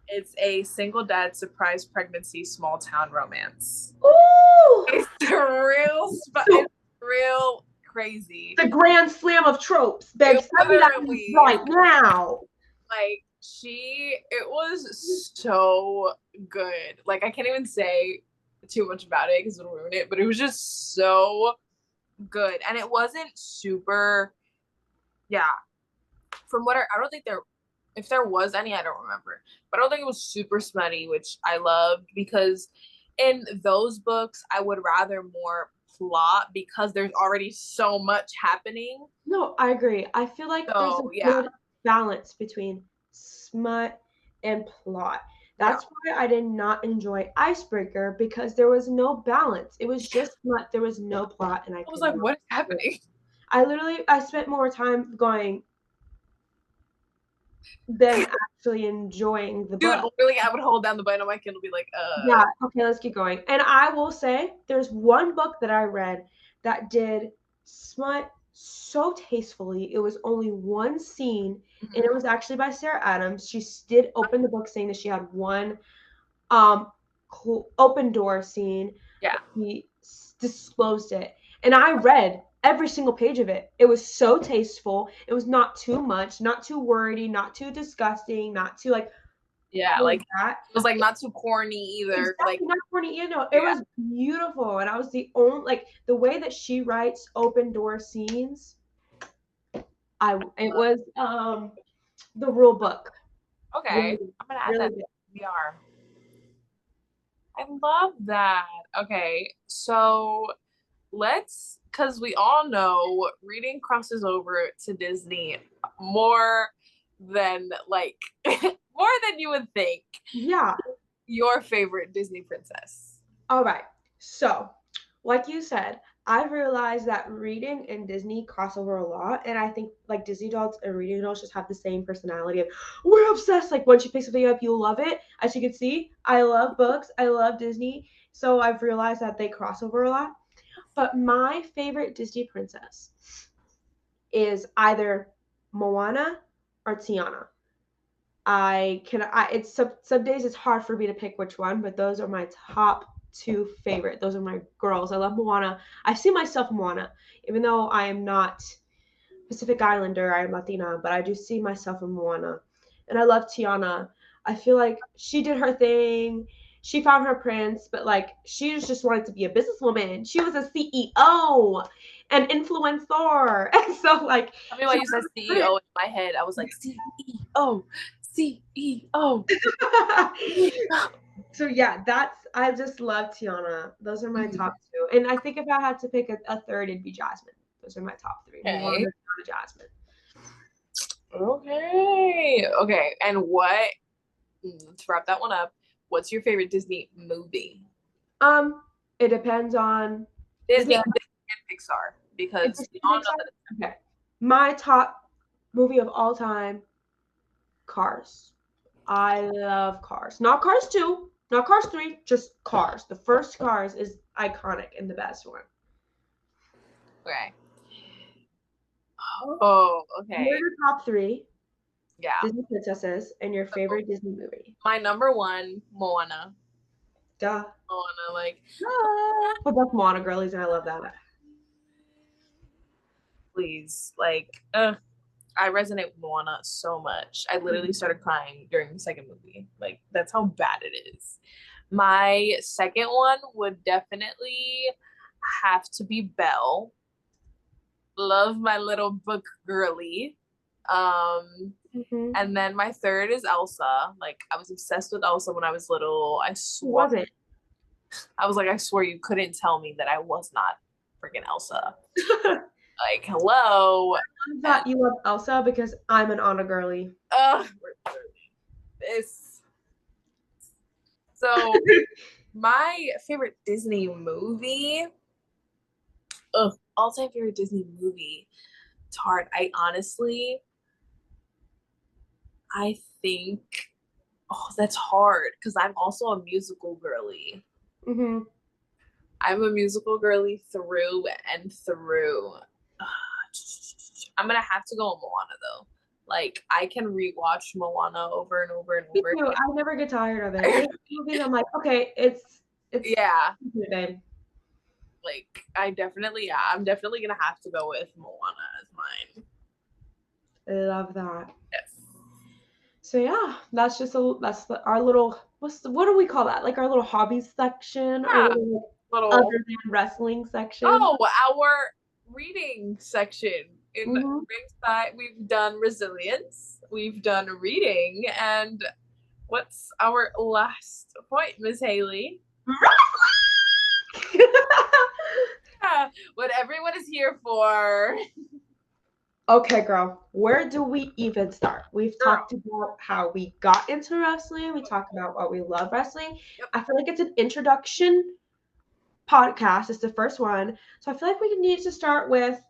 It's a single dad surprise pregnancy small town romance. Ooh! It's real crazy. The grand slam of tropes, babe. Right now. Like, it was so good. Like, I can't even say too much about it because it'll ruin it, but it was just so good. And it wasn't super, from what I don't think if there was any, I don't remember, but I don't think it was super smutty, which I loved, because in those books I would rather more plot because there's already so much happening. No, I agree. I feel like there's a good balance between smut and plot. That's why I did not enjoy Icebreaker, because there was no balance. It was just smut. There was no plot, and I was like, "What's happening?" I spent more time going than actually enjoying the Dude, book. literally, I would hold down the button on my Kindle, be like, Yeah, okay, let's keep going. And I will say, there's one book that I read that did smut so tastefully. It was only one scene, and it was actually by Sarah Adams. She did open the book saying that she had one um open door scene, yeah. but he disclosed it. And I read every single page of it. It was so tasteful. It was not too much, not too wordy, not too disgusting, not too like Yeah, all like that. it was like not too corny either. Exactly, Like, not corny, it was beautiful. And I was the only like the way that she writes open door scenes. It was the rule book. okay, Really, I'm gonna add really that good. to VR. I love that. Okay, so because we all know reading crosses over to Disney more than like more than you would think. Yeah. Your favorite Disney princess? All right. So, like you said, I've realized that reading and Disney cross over a lot, and I think like Disney adults and reading adults just have the same personality of we're obsessed. Like once you pick something up, you'll love it. As you can see, I love books. I love Disney. So I've realized that they cross over a lot. But my favorite Disney princess is either Moana or Tiana. It's some days it's hard for me to pick which one, but those are my top two favorite. Those are my girls. I love Moana. I see myself in Moana, even though I am not Pacific Islander, I am Latina, but I do see myself in Moana. And I love Tiana. I feel like she did her thing. She found her prince, but like she just wanted to be a businesswoman. She was a CEO, an influencer. And so like I mean, when you said CEO in my head, I was like CEO, CEO. So yeah, I just love Tiana. Those are my top two. And I think if I had to pick a third, it'd be Jasmine. Those are my top three. Okay. Moana, Jasmine. Okay. And to wrap that one up, what's your favorite Disney movie? It depends on Disney and Pixar, because we all know that. Okay. My top movie of all time, Cars. I love Cars. Not Cars 2, not Cars 3, just Cars. The first Cars is iconic and the best one. Okay. Oh, okay. What are your top three? Yeah. Disney princesses and your favorite Disney movie. My number one, Moana. Duh. Moana, like. We're both Moana girlies, and I love that. Please, like, I resonate with Moana so much. I literally started crying during the second movie. Like, that's how bad it is. My second one would definitely have to be Belle. Love my little book girly. And then my third is Elsa. Like, I was obsessed with Elsa when I was little. I swore. Was it? I was like, I swear you couldn't tell me that I was not freaking Elsa. Like, hello. I thought you love Elsa because I'm an Anna girly. So my favorite Disney movie, all-time favorite Disney movie. It's hard. I think, that's hard because I'm also a musical girly. I'm a musical girly through and through. I'm gonna have to go with Moana though. Like, I can rewatch Moana over and over and over. Me too. I never get tired of it. I'm like, okay, it's yeah. Babe. Like, I'm definitely gonna have to go with Moana as mine. I love that. Yes. So yeah, that's our little what do we call that? Like our little hobbies section, Yeah. or other than wrestling section. Oh, our reading section. In Ringside, we've done resilience, we've done reading, and what's our last point, Miss Haley? Yeah, what everyone is here for. Okay, girl, where do we even start? We've talked about how we got into wrestling. We talked about what we love wrestling. Yep. I feel like it's an introduction podcast. It's the first one. So I feel like we need to start with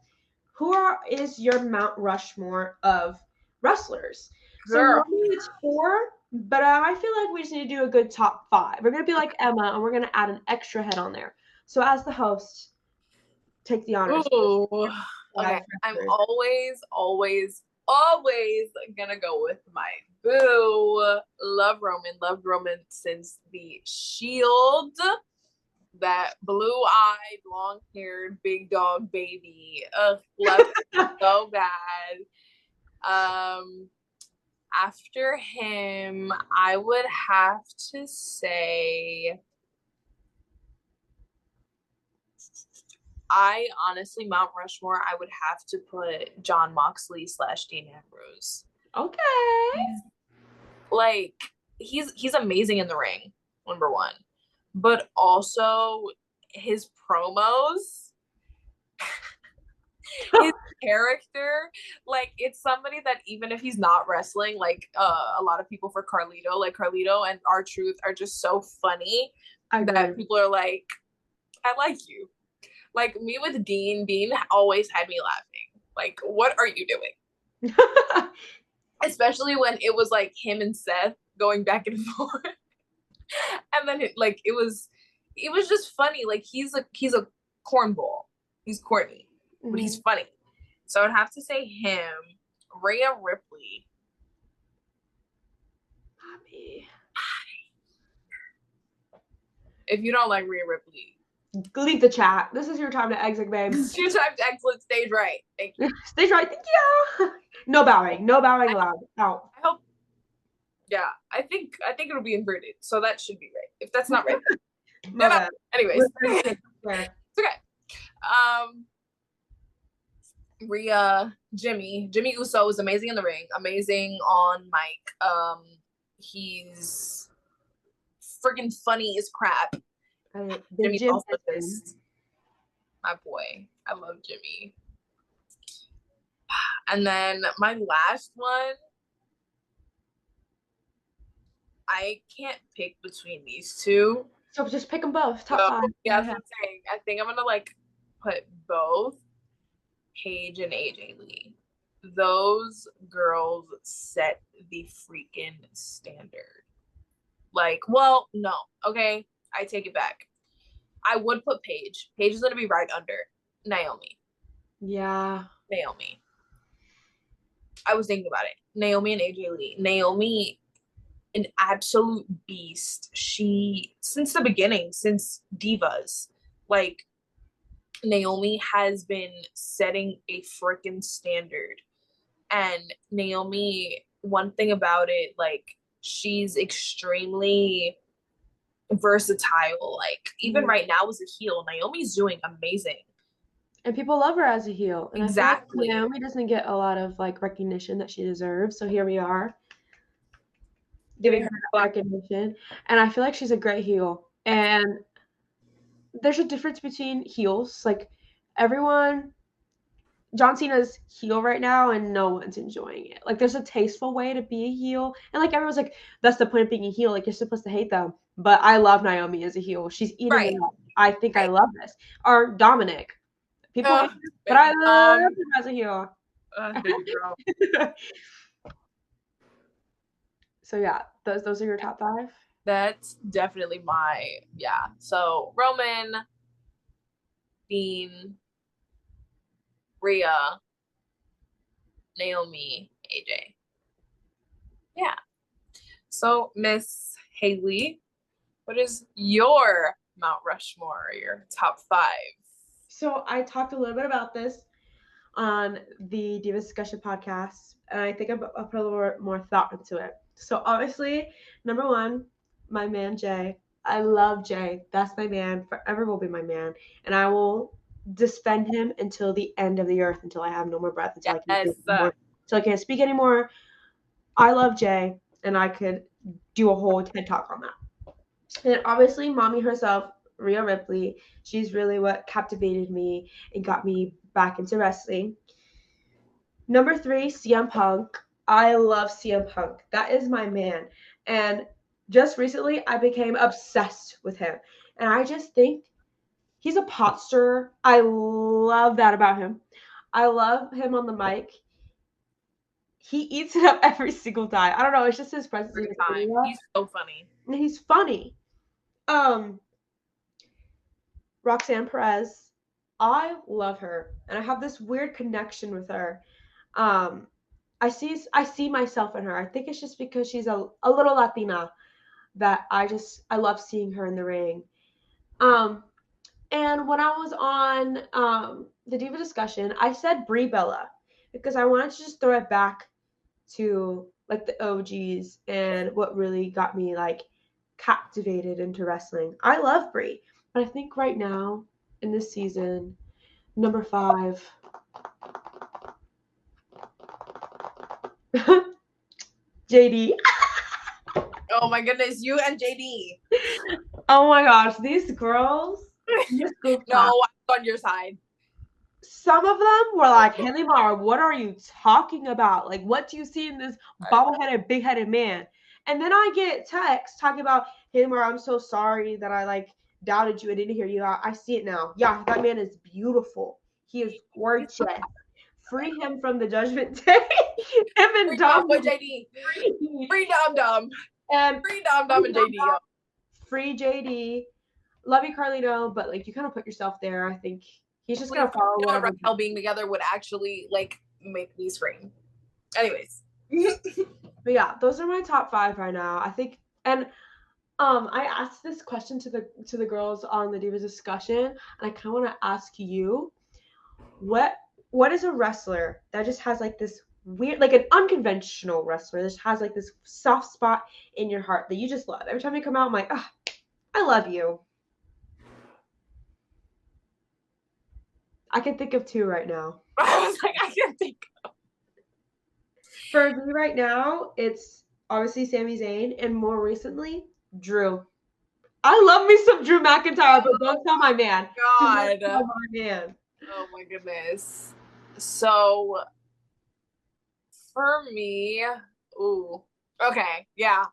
is your Mount Rushmore of wrestlers? So normally it's 4, but I feel like we just need to do a good top 5. We're going to be like Emma, and we're going to add an extra head on there. So as the host, take the honors. Ooh. Okay. I'm always gonna go with my boo. Love Roman. Loved Roman since the Shield. That blue-eyed, long-haired, big dog baby. Ugh, love him so bad. After him, I would have to say, I honestly, Mount Rushmore, I would have to put John Moxley / Dean Ambrose. Okay. Like, he's amazing in the ring, number one. But also his promos, his character, like, it's somebody that even if he's not wrestling, like a lot of people for Carlito, like Carlito and R-Truth are just so funny that people are like, I like you. Like, me with Dean always had me laughing. Like, what are you doing? Especially when it was like him and Seth going back and forth. And then it was just funny. Like, he's a cornball. He's corny, but he's funny. So I'd have to say him. Rhea Ripley. Mommy. If you don't like Rhea Ripley, leave the chat. This is your time to exit, babe. This is your time to exit stage right. Thank you. Stage right. Thank you. No bowing. No bowing allowed. Out. I hope. Yeah, I think it'll be inverted, so that should be right. If that's not right, no. Anyways, it's okay. Rhea, Jimmy Uso is amazing in the ring, amazing on mic. He's friggin' funny as crap. Jimmy's also just my boy. I love Jimmy. And then my last one, I can't pick between these two. So just pick them both. Top 5. Yeah, that's what I'm saying. I think I'm gonna put both Paige and AJ Lee. Those girls set the freaking standard. Well, no. Okay, I take it back. I would put Paige. Paige is gonna be right under Naomi. Yeah. Naomi. I was thinking about it. Naomi and AJ Lee. Naomi, an absolute beast. She, since the beginning, since Divas, Naomi has been setting a freaking standard. And Naomi, one thing about it, she's extremely versatile. Even right now as a heel, Naomi's doing amazing. And people love her as a heel. And exactly. Naomi doesn't get a lot of recognition that she deserves. So here we are, giving her recognition. And I feel like she's a great heel. And there's a difference between heels. John Cena's heel right now, and no one's enjoying it. There's a tasteful way to be a heel, and everyone's like, that's the point of being a heel. You're supposed to hate them. But I love Naomi as a heel. She's eating it up. I think I love this. Or Dominic. People hate him, but I love him as a heel. So yeah, those are your top 5. That's definitely So Roman, Dean, Rhea, Naomi, AJ. Yeah. So Miss Haley, what is your Mount Rushmore, your top 5? So I talked a little bit about this on the Diva Discussion podcast, and I think I'll put a little more thought into it. So obviously, number 1, my man Jay. I love Jay. That's my man. Forever will be my man. And I will defend him until the end of the earth, until I have no more breath, until I can't speak anymore. I love Jay, and I could do a whole TED Talk on that. And obviously, mommy herself, Rhea Ripley, she's really what captivated me and got me back into wrestling. Number 3, CM Punk. I love CM Punk. That is my man. And just recently, I became obsessed with him. And I just think he's a pot stirrer. I love that about him. I love him on the mic. he eats it up every single time. I don't know. It's just his presence. Every time. He's so funny. And he's funny. Roxanne Perez, I love her, and I have this weird connection with her. I see myself in her. I think it's just because she's a little Latina that I love seeing her in the ring. And when I was on the Diva discussion, I said Brie Bella because I wanted to just throw it back to like the OGs and what really got me like captivated into wrestling. I love Brie, but I think right now in this season, number 5, JD. Oh my goodness, you and JD. Oh my gosh, these girls. No, I'm on your side. Some of them were like, Hailymar, what are you talking about? Like, what do you see in this bobble-headed, big-headed man? And then I get texts talking about, Hailymar, I'm so sorry that I like doubted you. I didn't hear you out. I see it now. Yeah, that man is beautiful. He is gorgeous. Free him from the Judgment Day. Him and Dom. JD. Free Dom Dom. And free Dom Dom and JD. Free JD. Love you, Carlito, but like you kind of put yourself there. I think he's just gonna follow whatever. Raquel being together would actually like make me scream. Anyways. But yeah, those are my top 5 right now. I think, and I asked this question to the girls on the Divas discussion, and I kind of want to ask you, what is a wrestler that just has like this weird, like an unconventional wrestler that just has like this soft spot in your heart that you just love? Every time you come out, I'm like, ah, I love you. I can think of 2 right now. I was like, I can't think of. For me right now, it's obviously Sami Zayn, and more recently, Drew. I love me some Drew McIntyre, but don't tell my man. God. Don't tell my man. Oh my goodness. So for me, okay, yeah.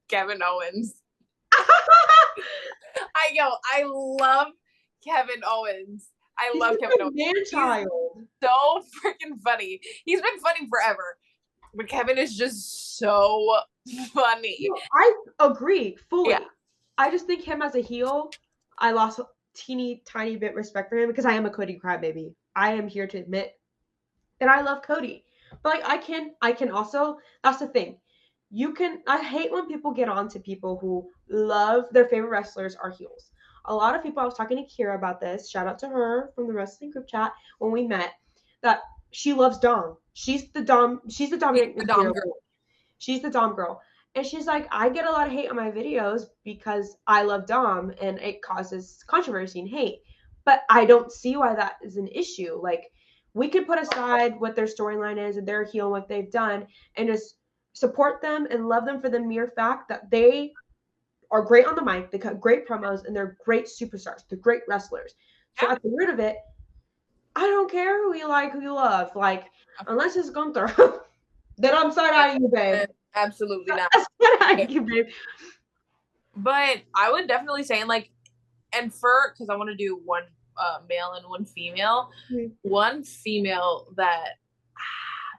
Kevin Owens. I love Kevin Owens. I love Kevin Owens. Man-child. So freaking funny. He's been funny forever. But Kevin is just so funny. I agree fully. Yeah. I just think him as a heel, I lost a teeny tiny bit respect for him because I am a Cody crybaby. I am here to admit that I love Cody. But like I can also, that's the thing. I hate when people get on to people who love their favorite wrestlers are heels. A lot of people, I was talking to Kira about this, shout out to her from the wrestling group chat when we met, that she loves Dom. She's the dominant Dom girl. She's the Dom girl. And she's like, I get a lot of hate on my videos because I love Dom and it causes controversy and hate. But I don't see why that is an issue. Like, we could put aside what their storyline is and their heel and what they've done and just support them and love them for the mere fact that they are great on the mic, they cut great promos, and they're great superstars. They're great wrestlers. So at the root of it, I don't care who you like, who you love. Like, unless it's Gunther, then I'm side-eyeing you, babe. Absolutely not. Side-eyeing you, babe. But I would definitely say, like, and because I want to do one male and one female. Mm-hmm. One female that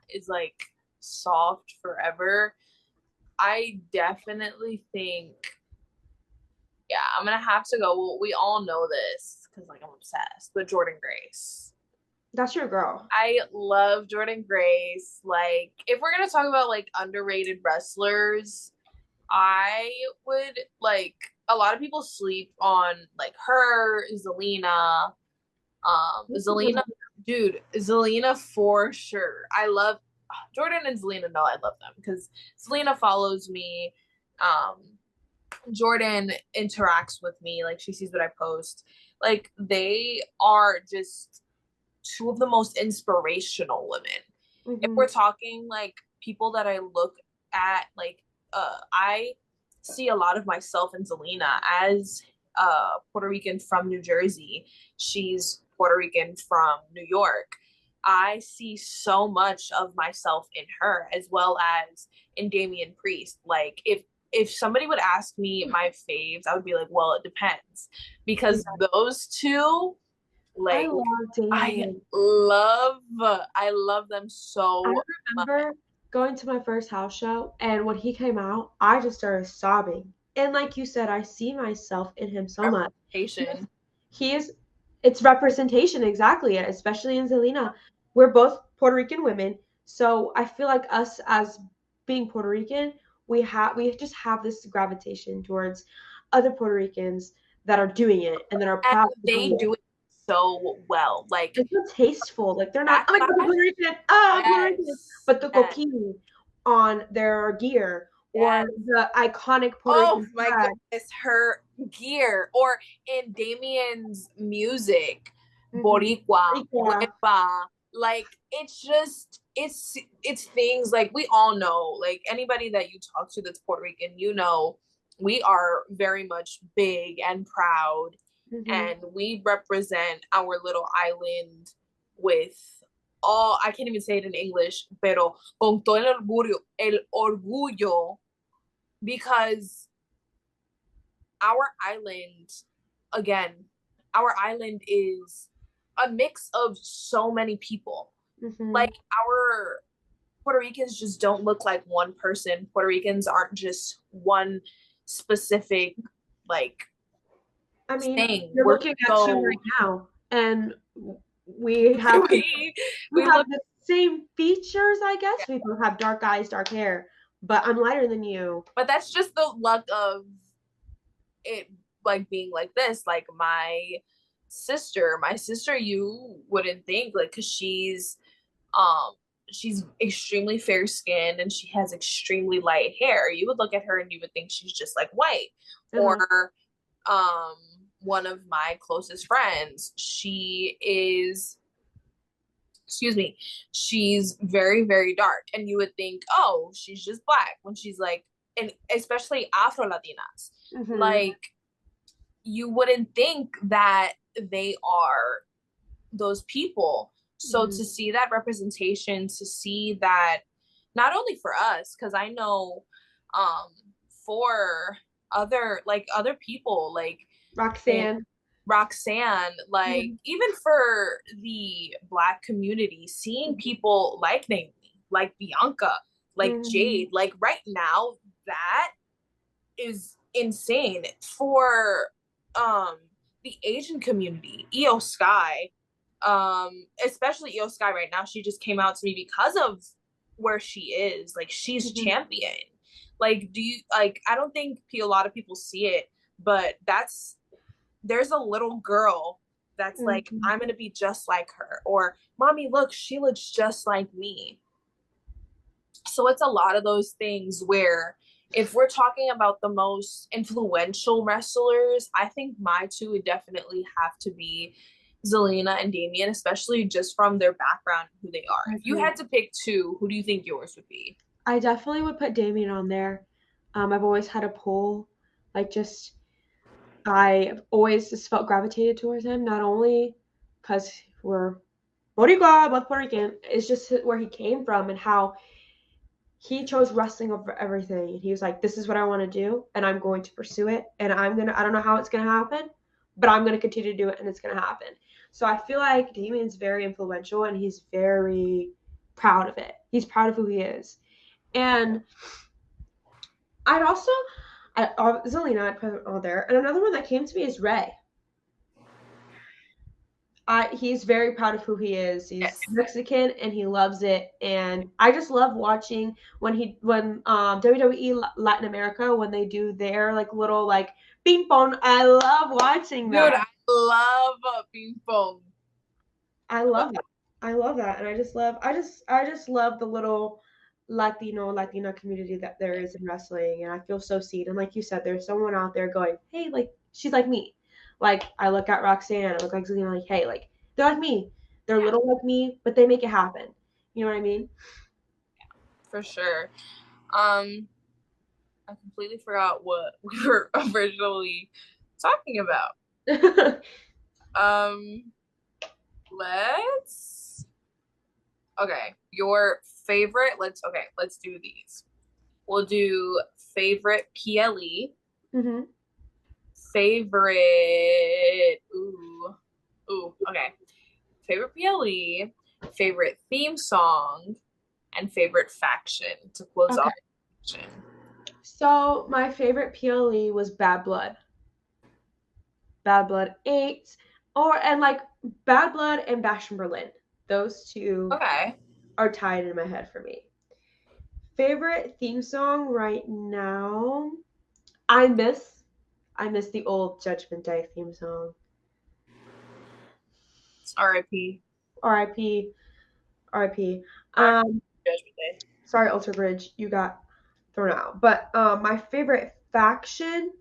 is, like, soft forever. I definitely think, yeah, I'm going to have to go. Well, we all know this because, like, I'm obsessed, but Jordynne Grace. That's your girl. I love Jordynne Grace. Like, if we're going to talk about, like, underrated wrestlers, I would, like, a lot of people sleep on, like, her, Zelina. Zelina, dude, Zelina for sure. I love Jordynne and Zelina. No, I love them because Zelina follows me. Jordynne interacts with me. Like, she sees what I post. Like, they are just two of the most inspirational women. Mm-hmm. If we're talking, like, people that I look at, like, I see a lot of myself in Zelina as Puerto Rican from New Jersey. She's Puerto Rican from New York. I see so much of myself in her, as well as in Damian Priest. Like, if somebody would ask me my faves, I would be like, well, it depends. Because those two Like, I love them so I much. remember going to my first house show, and when he came out, I just started sobbing. And like you said, I see myself in him so much. Representation. He is, it's representation, exactly, especially in Zelina. We're both Puerto Rican women, so I feel like us as being Puerto Rican, we just have this gravitation towards other Puerto Ricans that are doing it and that are And proud to they do it. do it so well. Like, It's so tasteful. Like they're not, that oh my God, the class, Puerto Rican, ah, Puerto Rican. yes, But the yes, coquille on their gear or yes. the iconic Puerto Oh Rican my flag. goodness, her gear. Or in Damien's music, Mm-hmm. Boricua, Yeah. Huepa. Like, it's just, it's things like we all know. Like, anybody that you talk to that's Puerto Rican, you know, we are very much big and proud, Mm-hmm. and we represent our little island with all, I can't even say it in English, pero con todo el orgullo, because our island, again, our island is a mix of so many people. Mm-hmm. Like, our Puerto Ricans just don't look like one person. Puerto Ricans aren't just one specific, like, I mean, thing. you're We're looking at you so right now, and we have we we we have look, the same features, I guess. yeah. We both have dark eyes, dark hair, but I'm lighter than you. But that's just the luck of it, like, being like this. Like, my sister, you wouldn't think, like, because um she's extremely fair skinned and she has extremely light hair. You would look at her and you would think she's just like white. Uh-huh. Or um one of my closest friends, she is, excuse me, she's very, very dark, and you would think, oh, she's just black, when she's like, and especially Afro Latinas, Mm-hmm. like, you wouldn't think that they are those people. So Mm-hmm. to see that representation, to see that, not only for us, because I know, um for other people, like in Roxanne. Roxanne, like, Mm-hmm. even for the Black community, seeing people like Naomi, like Bianca, like Mm-hmm. Jade, like, right now, that is insane. For um the Asian community, Io Sky, especially Io Sky right now, she just came out to me because of where she is. Like, she's Mm-hmm. champion. Like, do you, like, I don't think a lot of people see it, but there's a little girl that's like, Mm-hmm. I'm gonna be just like her, or mommy, look, she looks just like me. So it's a lot of those things where, if we're talking about the most influential wrestlers, I think my two would definitely have to be Zelina and Damien, especially just from their background and who they are. I If you agree. had to pick two, who do you think yours would be? I definitely would put Damien on there. I've always had a pull, like just I've always just felt gravitated towards him, not only because we're Boricua, both Puerto Rican, it's just where he came from and how he chose wrestling over everything. And he was like, this is what I want to do, and I'm going to pursue it. And I don't know how it's going to happen, but I'm going to continue to do it, and it's going to happen. So I feel like Damien's very influential, and he's very proud of it. He's proud of who he is. And I'd also, Zelina, I'd put on there. And another one that came to me is Ray. He's very proud of who he is. He's Yes. Mexican and he loves it. And I just love watching when WWE Latin America, when they do their like little like ping pong. I love watching Dude, that. I love ping pong. I love that. I love that. And I just love the little Latina community that there is in wrestling. And I feel so seen. And like you said, there's someone out there going, hey, like she's like me. Like I look at Roxanne, I look like Zelina, like, hey, like they're like me. They're Yeah, little like me, but they make it happen. You know what I mean? for sure. I completely forgot what we were originally talking about. Um, let's your favorite. Let's do these. We'll do favorite PLE, hmm favorite. Ooh, okay. favorite PLE, favorite theme song, and favorite faction to close off the section. So my favorite PLE was Bad Blood. Bad Blood 8. And like Bad Blood and Bash in Berlin. Those two are tied in my head for me. Favorite theme song right now? I miss the old Judgment Day theme song. It's R.I.P. R.I.P. R.I.P. Judgment Day. Sorry, Ultra Bridge, you got thrown out. But my favorite faction,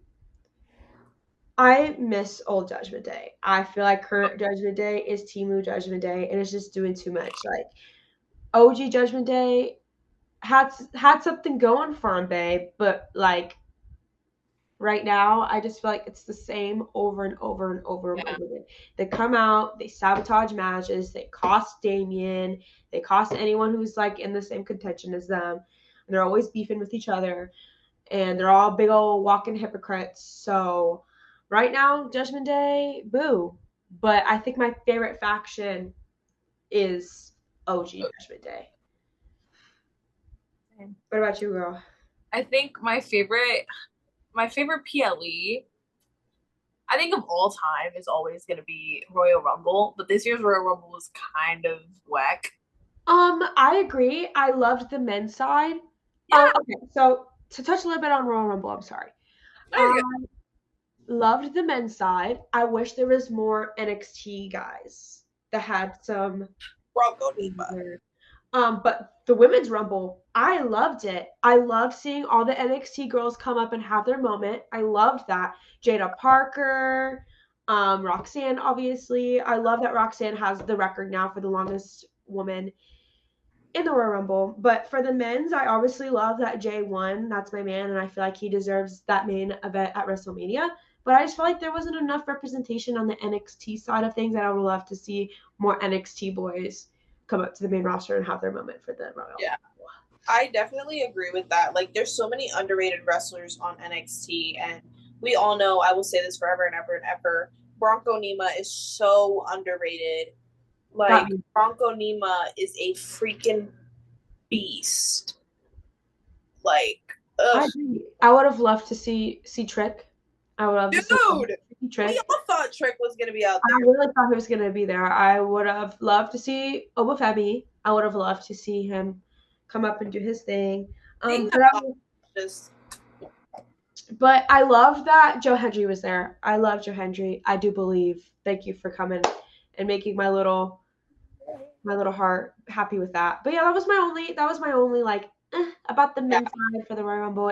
I miss old Judgment Day. I feel like current Judgment Day is Temu Judgment Day, and it's just doing too much. Like OG Judgment Day had something going for him, babe, but like right now, I just feel like it's the same over and over and over and over again. They come out, they sabotage matches, they cost Damien, they cost anyone who's like in the same contention as them, and they're always beefing with each other, and they're all big old walking hypocrites. So right now, Judgment Day, boo. But I think my favorite faction is OG Judgment Day. What about you, girl? I think my favorite PLE, I think of all time, is always going to be Royal Rumble, but this year's Royal Rumble was kind of whack. I agree. I loved the men's side. Yeah. Okay, so to touch a little bit on Royal Rumble, I'm sorry. I loved the men's side. I wish there was more NXT guys that had some Bronco Nima. But the women's rumble, I loved it. I loved seeing all the NXT girls come up and have their moment. I loved that. Jada Parker, Roxanne, obviously. I love that Roxanne has the record now for the longest woman in the Royal Rumble. But for the men's, I obviously love that Jay won. That's my man, and I feel like he deserves that main event at WrestleMania. But I just feel like there wasn't enough representation on the NXT side of things, and I would love to see more NXT boys come up to the main roster and have their moment for the Royal. Yeah, I definitely agree with that. Like, there's so many underrated wrestlers on NXT, and we all know, I will say this forever and ever and ever, Bronco Nima is so underrated. Like, Bronco Nima is a freaking beast. Like, ugh. I would have loved to see Trick. I would have Dude, Trick. We all thought Trick was going to be out there. I really thought he was going to be there. I would have loved to see Obafemi. I would have loved to see him come up and do his thing. But I love that Joe Hendry was there. I love Joe Hendry. I do believe. Thank you for coming and making my little heart happy with that. But yeah, that was my only like about the men's side for the Royal Rumble,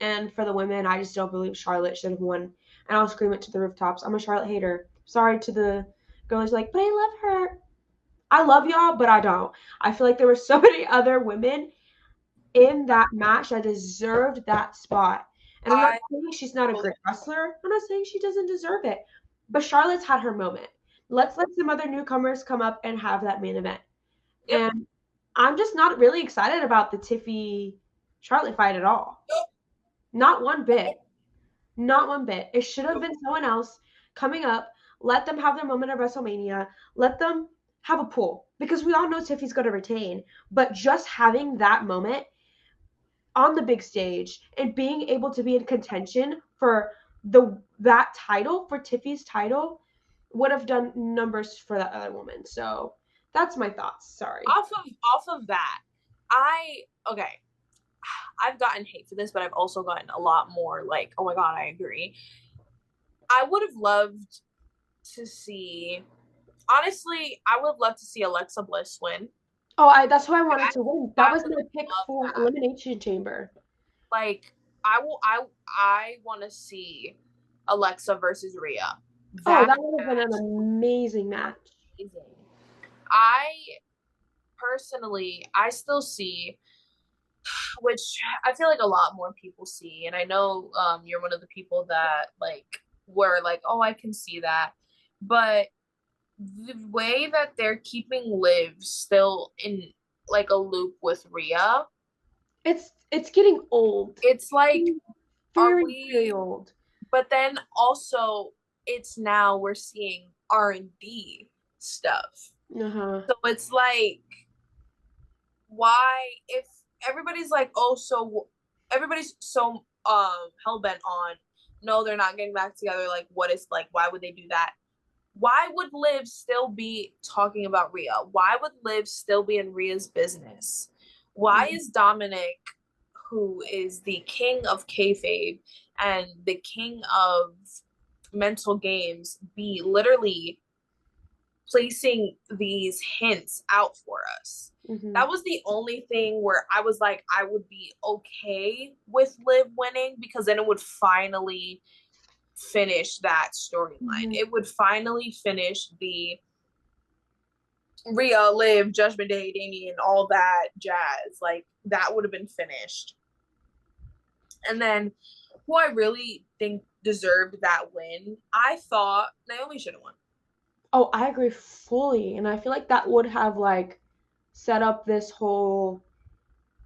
and for the women, I just don't believe Charlotte should have won. And I'll scream it to the rooftops. I'm a Charlotte hater. Sorry to the girls like, but I love her. I love y'all, but I don't. I feel like there were so many other women in that match that deserved that spot. And I'm not saying she's not a great wrestler. I'm not saying she doesn't deserve it. But Charlotte's had her moment. Let's let some other newcomers come up and have that main event. Yep. And I'm just not really excited about the Tiffy Charlotte fight at all. Not one bit. Not one bit. It should have been someone else coming up. Let them have their moment at WrestleMania. Let them have a pull. Because we all know Tiffy's going to retain. But just having that moment on the big stage and being able to be in contention for that title, for Tiffy's title, would have done numbers for that other woman. So that's my thoughts. Sorry. Off of that, I've gotten hate for this, but I've also gotten a lot more like, oh my God, I agree. I would have loved to see, honestly, I would have loved to see Alexa Bliss win. Oh, that's who I wanted to win. That was my pick for Elimination Chamber. Like, I want to see Alexa versus Rhea. That would have been an amazing match. I personally, I still see, which I feel like a lot more people see, and I know you're one of the people that like were like, oh, I can see that, but the way that they're keeping Liv still in like a loop with Rhea, it's getting old. It's like very old. But then also, it's now we're seeing R&D stuff. Uh-huh. So it's like, why, if everybody's like, oh, so everybody's so hell-bent on, no, they're not getting back together, like, what is, like, why would they do that? Why would Liv still be talking about Rhea? Why would Liv still be in Rhea's business? Why is Dominic, who is the king of kayfabe and the king of mental games, be literally placing these hints out for us? Mm-hmm. That was the only thing where I was like, I would be okay with Liv winning, because then it would finally finish that storyline. Mm-hmm. It would finally finish the Rhea, Liv, Judgment Day, Damian, all that jazz. Like, that would have been finished. And then who I really think deserved that win, I thought Naomi should have won. Oh, I agree fully. And I feel like that would have, like, set up this whole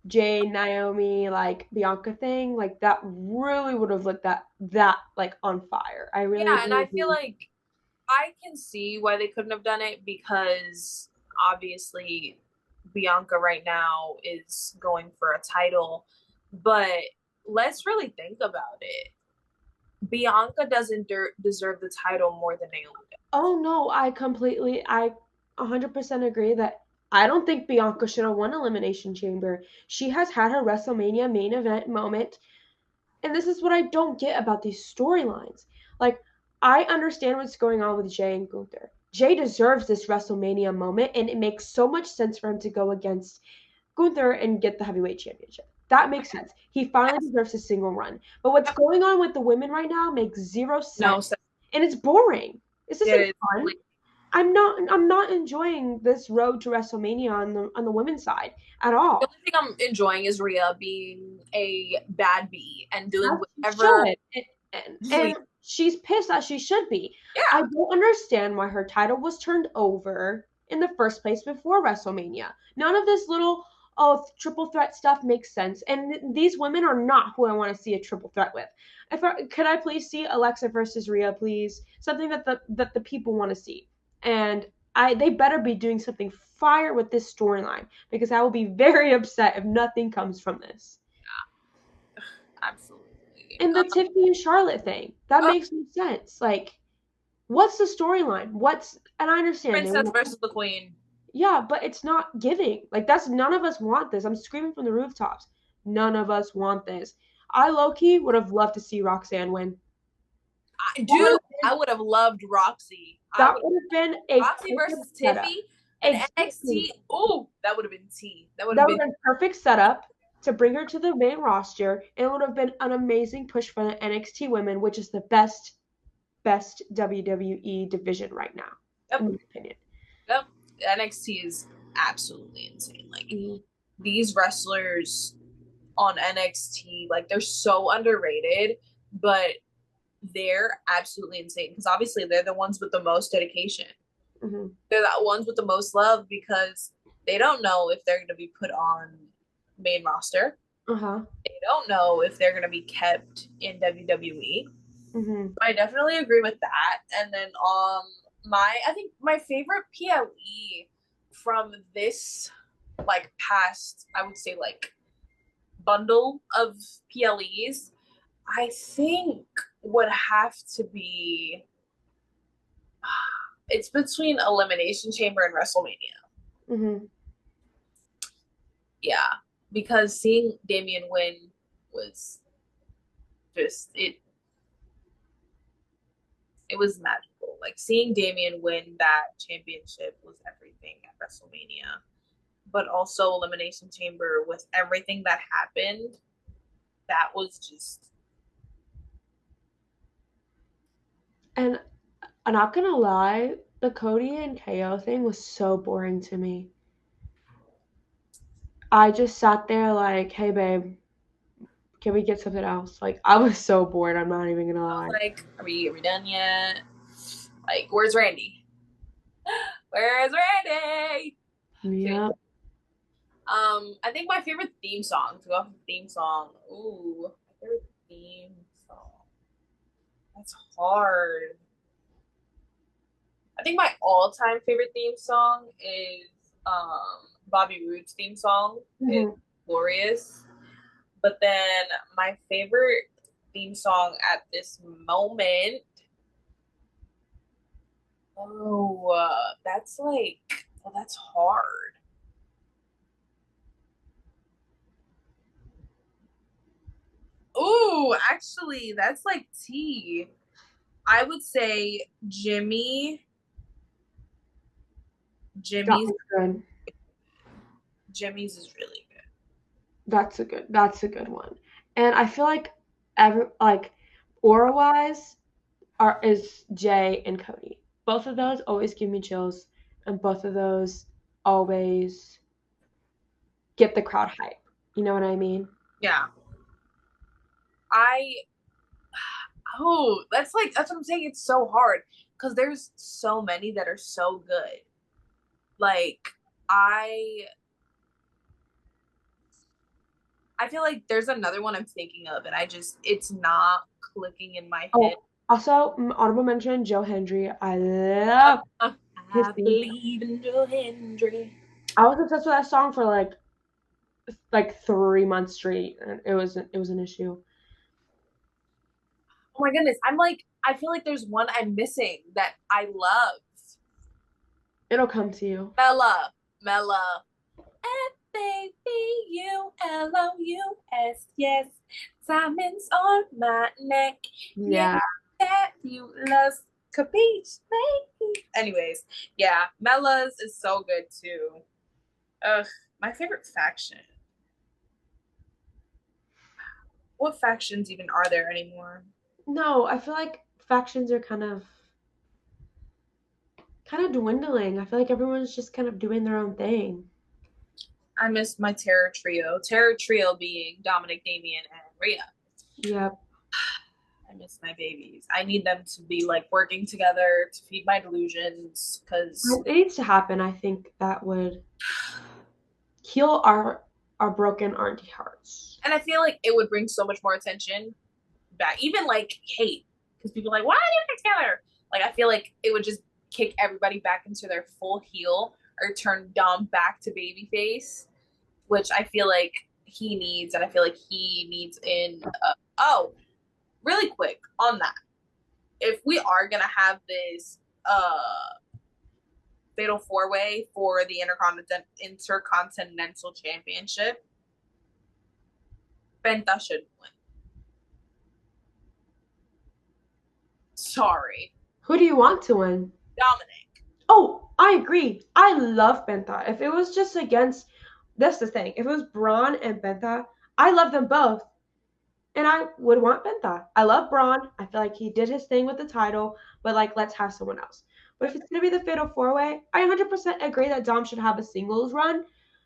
Jay, Naomi, like, Bianca thing. Like, that really would have lit that, like, on fire. I really Yeah, and do I agree. feel like I can see why they couldn't have done it, because obviously Bianca right now is going for a title, but let's really think about it. Bianca doesn't deserve the title more than Naomi does. Oh, no, I 100% agree that I don't think Bianca should have won Elimination Chamber. She has had her WrestleMania main event moment. And this is what I don't get about these storylines. Like, I understand what's going on with Jay and Gunther. Jay deserves this WrestleMania moment, and it makes so much sense for him to go against Gunther and get the heavyweight championship. That makes sense. He finally deserves a single run. But what's going on with the women right now makes zero sense. No, And it's boring. This isn't it is. fun. I'm not enjoying this road to WrestleMania on the women's side at all. The only thing I'm enjoying is Rhea being a bad bee and doing As she whatever. should. And she's pissed as she should be. Yeah. I don't understand why her title was turned over in the first place before WrestleMania. None of this little triple threat stuff makes sense. And these women are not who I want to see a triple threat with. Could I please see Alexa versus Rhea, please? Something that the people want to see. And they better be doing something fire with this storyline, because I will be very upset if nothing comes from this. Yeah, absolutely. And the Tiffany and Charlotte thing, that makes no sense. Like, what's the storyline? And I understand Princess versus the Queen. Yeah, but it's not giving. Like, none of us want this. I'm screaming from the rooftops. None of us want this. I low-key would have loved to see Roxanne win. Dude, I would have loved Roxy. That would have been a Roxy versus Tiffy and NXT. Oh, that would have been tea. That would have been perfect setup to bring her to the main roster, and it would have been an amazing push for the NXT women, which is the best WWE division right now, in my opinion. Yep. NXT is absolutely insane. Like, these wrestlers on NXT, like, they're so underrated, but they're absolutely insane, because obviously they're the ones with the most dedication. Mm-hmm. They're the ones with the most love, because they don't know if they're going to be put on main roster. They don't know if they're going to be kept in WWE. Mm-hmm. I definitely agree with that. And then I think my favorite PLE from this, like, past, I would say, like, bundle of PLEs, I think would have to be, it's between Elimination Chamber and WrestleMania. Mm-hmm. Yeah, because seeing Damian win was just, it was magical. Like, seeing Damian win that championship was everything at WrestleMania. But also Elimination Chamber, with everything that happened, that was just... And I'm not gonna lie, the Cody and KO thing was so boring to me. I just sat there like, hey babe, can we get something else? Like, I was so bored, I'm not even gonna lie. Like, are we done yet? Like, where's Randy? Where's Randy? Yeah. I think my favorite theme song, to go off the theme song. Ooh, my favorite theme song. That's hard. I think my all-time favorite theme song is Bobby Roode's theme song. It's glorious. But then my favorite theme song at this moment. That's hard. Ooh, actually, that's like tea. I would say Jimmy's good. Jimmy's is really good. That's a good one. And I feel like aura-wise is Jay and Cody. Both of those always give me chills, and both of those always get the crowd hype. You know what I mean? Yeah. That's what I'm saying. It's so hard because there's so many that are so good. Like, I feel like there's another one I'm thinking of, and it's not clicking in my head. Also, honorable mention, Joe Hendry. I love I believe in Joe Hendry. I was obsessed with that song for like 3 months straight, and it was an issue. Oh my goodness, I feel like there's one I'm missing that I love. It'll come to you. Mella. F-A-B-U-L-O-U-S, yes. Diamonds on my neck. Yeah. Fabulous. Capiche, baby. Anyways, yeah, Mella's is so good too. Ugh, my favorite faction. What factions even are there anymore? No, I feel like factions are kind of dwindling. I feel like everyone's just kind of doing their own thing. I miss my Terror Trio. Terror Trio being Dominic, Damien, and Rhea. Yep. I miss my babies. I need them to be like working together to feed my delusions because it needs to happen. I think that would heal our broken auntie hearts. And I feel like it would bring so much more attention back, even like hate, because people are like, why are you together? Like, I feel like it would just kick everybody back into their full heel or turn Dom back to babyface, which I feel like he needs, and I feel like he needs in. Really quick on that, if we are gonna have this fatal 4-way for the Intercontinental Championship, Penta should win. Sorry. Who do you want to win? Dominic. Oh, I agree. I love Penta. If it was just against, that's the thing. If it was Braun and Penta, I love them both. And I would want Penta. I love Braun. I feel like he did his thing with the title, but like, let's have someone else. But if it's going to be the Fatal 4-Way, I 100% agree that Dom should have a singles run,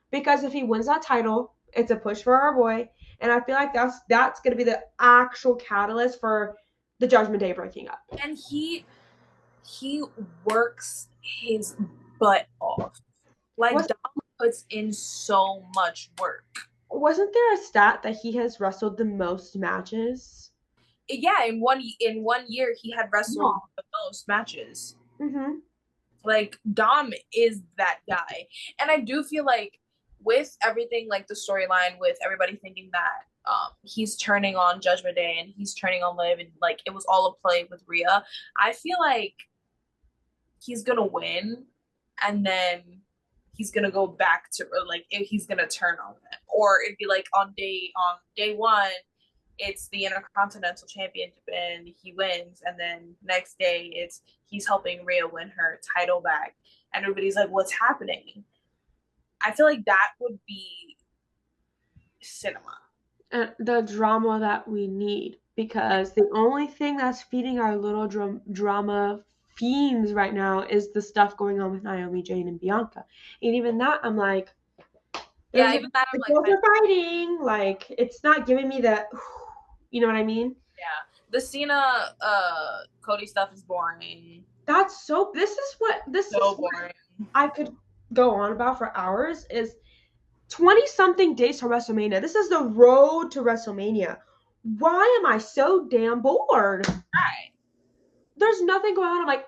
because if he wins that title, it's a push for our boy. And I feel like that's going to be the actual catalyst for the Judgment Day breaking up. And he works his butt off. Like, Dom puts in so much work. Wasn't there a stat that he has wrestled the most matches? Yeah, in one year he had wrestled the most matches. Mm-hmm. Like, Dom is that guy. And I do feel like with everything, like the storyline, with everybody thinking that he's turning on Judgment Day and he's turning on Liv, and like it was all a play with Rhea, I feel like he's gonna win, and then he's gonna go back to, like, he's gonna turn on them, or it'd be like on day one, it's the Intercontinental Championship and he wins, and then next day he's helping Rhea win her title back, and everybody's like, what's happening? I feel like that would be cinema. The drama that we need, because the only thing that's feeding our little drama fiends right now is the stuff going on with Naomi, Jane, and Bianca. And even that, I'm like, yeah, even that, I'm like, they're fighting. Like, it's not giving me that, you know what I mean? Yeah, the Cena Cody stuff is boring. This is what boring. I could go on about for hours. Is 20-something days to WrestleMania. This is the road to WrestleMania. Why am I so damn bored? Right. There's nothing going on. I'm like,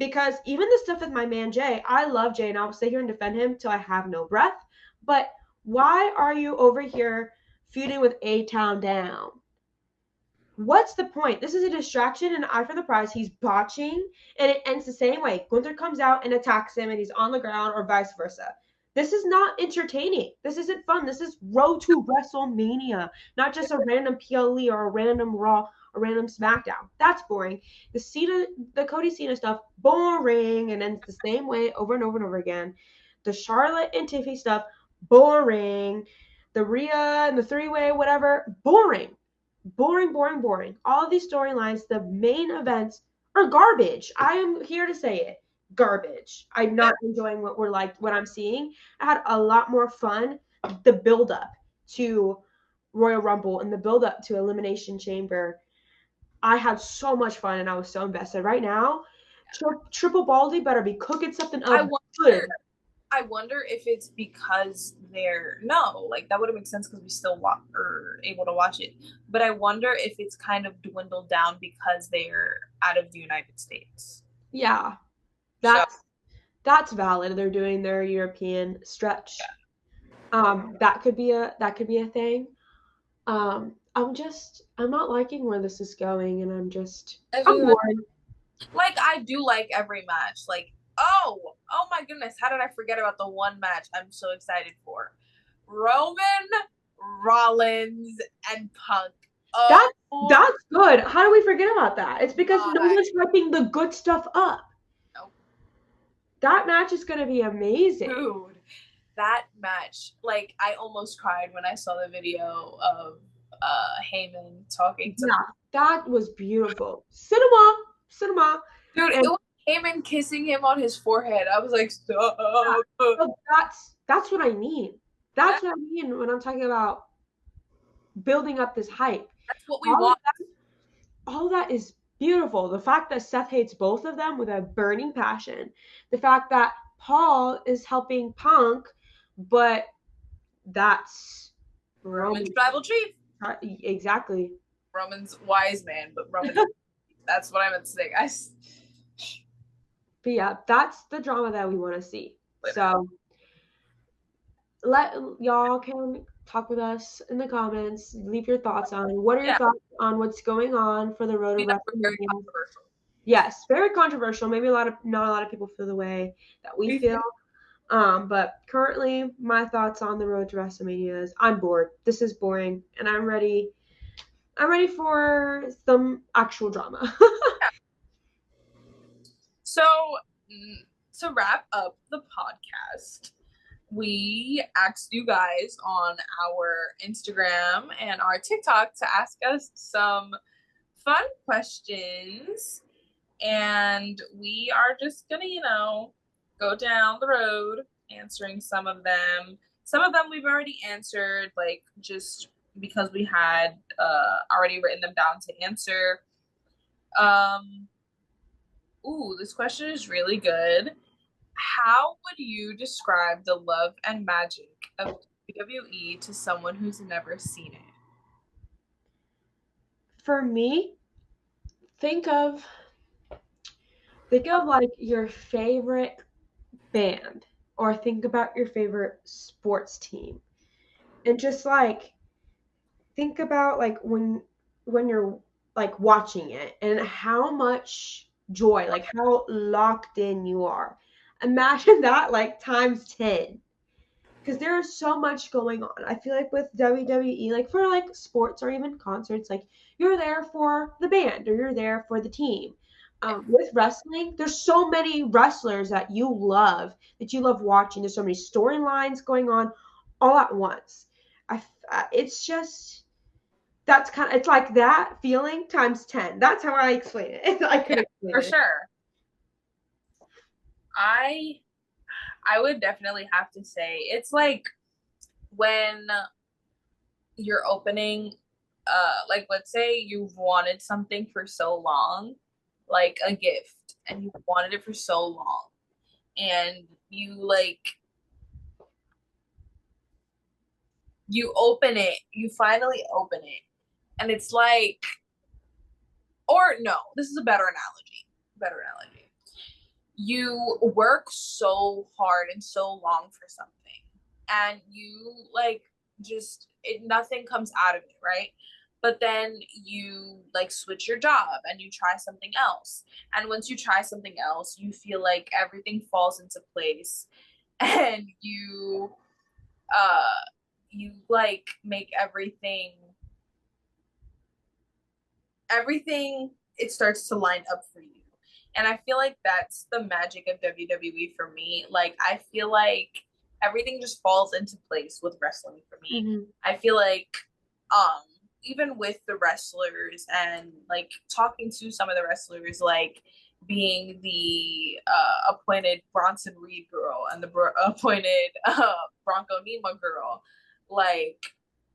because even the stuff with my man Jay, I love Jay and I'll sit here and defend him till I have no breath. But why are you over here feuding with A-Town Down? What's the point? This is a distraction and eye for the prize. He's botching and it ends the same way. Gunther comes out and attacks him and he's on the ground or vice versa. This is not entertaining. This isn't fun. This is Road to WrestleMania, not just a random PLE or a random Raw or random SmackDown. That's boring. The Cody Cena stuff, boring, and ends the same way over and over and over again. The Charlotte and Tiffy stuff, boring. The Rhea and the three-way, whatever, boring. Boring. All of these storylines, the main events are garbage. I am here to say it. Garbage. I'm not enjoying what I'm seeing. I had a lot more fun the build up to Royal Rumble and the build up to Elimination Chamber. I had so much fun and I was so invested. Right now, Triple Baldy better be cooking something up good. I wonder if it's because that wouldn't make sense because we still are able to watch it. But I wonder if it's kind of dwindled down because they're out of the United States. Yeah, that's valid. They're doing their European stretch. Yeah. That could be a thing. I'm not liking where this is going, and I'm bored. Like, I do like every match. Like, oh my goodness, how did I forget about the one match I'm so excited for? Roman, Rollins, and Punk. That's good. How do we forget about that? It's because no one's hyping the good stuff up. Nope. That match is going to be amazing. Dude, that match, like, I almost cried when I saw the video of Heyman talking to that was beautiful. Cinema. Dude, it was Heyman kissing him on his forehead. I was like, stop. That's what I mean. That's what I mean when I'm talking about building up this hype. That's what we want. All that is beautiful. The fact that Seth hates both of them with a burning passion. The fact that Paul is helping Punk, but that's Roman's tribal chief. Exactly. Roman's wise man, but Roman. That's what I meant to say, guys. But yeah, that's the drama that we want to see. So y'all can talk with us in the comments. Leave your thoughts on what are your thoughts on what's going on for the road to WrestleMania. Very controversial. Yes, very controversial. Maybe not a lot of people feel the way that we feel. But currently, my thoughts on the road to WrestleMania is I'm bored. This is boring, and I'm ready for some actual drama. So, to wrap up the podcast, we asked you guys on our Instagram and our TikTok to ask us some fun questions. And we are just going to, go down the road answering some of them. Some of them we've already answered, like, just because we had already written them down to answer. This question is really good. How would you describe the love and magic of WWE to someone who's never seen it? For me, think of like your favorite band, or think about your favorite sports team, and just like think about like when you're like watching it and how much joy, like how locked in you are. Imagine that like times 10, because there is so much going on. I feel like with WWE, like for like sports or even concerts, like you're there for the band or you're there for the team. With wrestling, there's so many wrestlers that you love watching. There's so many storylines going on all at once. It's just, it's like that feeling times 10. That's how I explain it. I could explain for sure. I would definitely have to say it's like when you're opening, like let's say you've wanted something for so long, like a gift, and you wanted it for so long, and you open it, you finally open it, and it's like, or no, this is a better analogy. you work so hard and so long for something, and you like nothing comes out of it, right? But then you like switch your job and you try something else, and once you try something else, you feel like everything falls into place, and you like make everything it starts to line up for you. And I feel like that's the magic of WWE for me. Like, I feel like everything just falls into place with wrestling for me. Mm-hmm. I feel like, um, even with the wrestlers and like talking to some of the wrestlers, like being the appointed Bronson Reed girl and the appointed Bronco Nima girl, like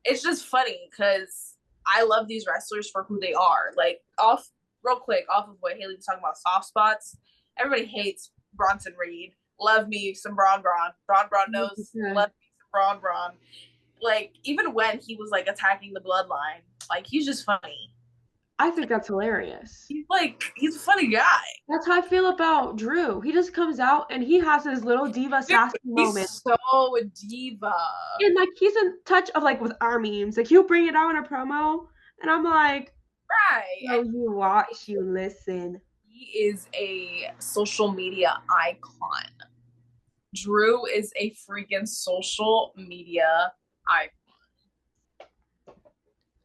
it's just funny because I love these wrestlers for who they are. Like real quick, off of what Haley was talking about, soft spots. Everybody hates Bronson Reed. Love me some Braun Braun. Braun Braun knows. Yeah. Love me some Braun Braun. Like, even when he was like attacking the bloodline, like he's just funny. I think that's hilarious. He's a funny guy. That's how I feel about Drew. He just comes out and he has his little diva sassy moment. He's so diva. And like he's in touch of like with our memes. Like he'll bring it out in a promo, and I'm like, right. So you watch, you listen. He is a social media icon. Drew is a freaking social media icon.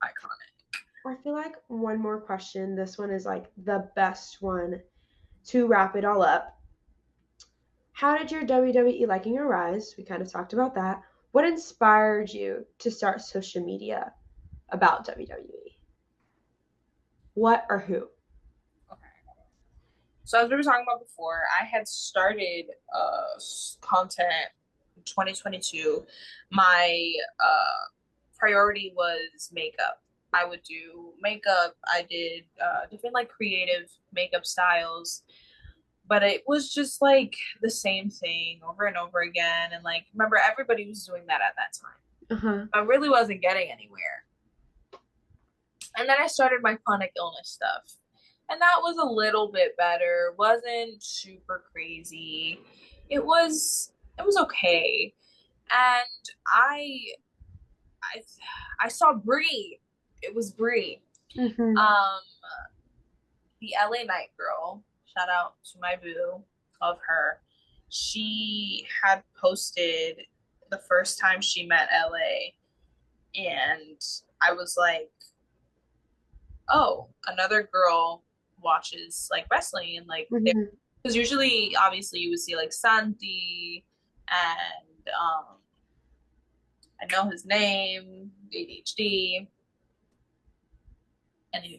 Iconic. I feel like one more question. This one is like the best one to wrap it all up. How did your WWE liking arise? We kind of talked about that. What inspired you to start social media about WWE? What or who? Okay. So as we were talking about before, I had started content in 2022. My priority was makeup. I would do makeup. I did different like creative makeup styles, but it was just like the same thing over and over again. And like, remember, everybody was doing that at that time. I really wasn't getting anywhere. And then I started my chronic illness stuff, and that was a little bit better. Wasn't super crazy. It was okay. And I saw Brie. It was Brie. Mm-hmm. The LA Night girl. Shout out to my boo. Love her. She had posted the first time she met LA, and I was like, oh, another girl watches like wrestling, and like because usually obviously you would see like Santi and I know his name, ADHD, and who,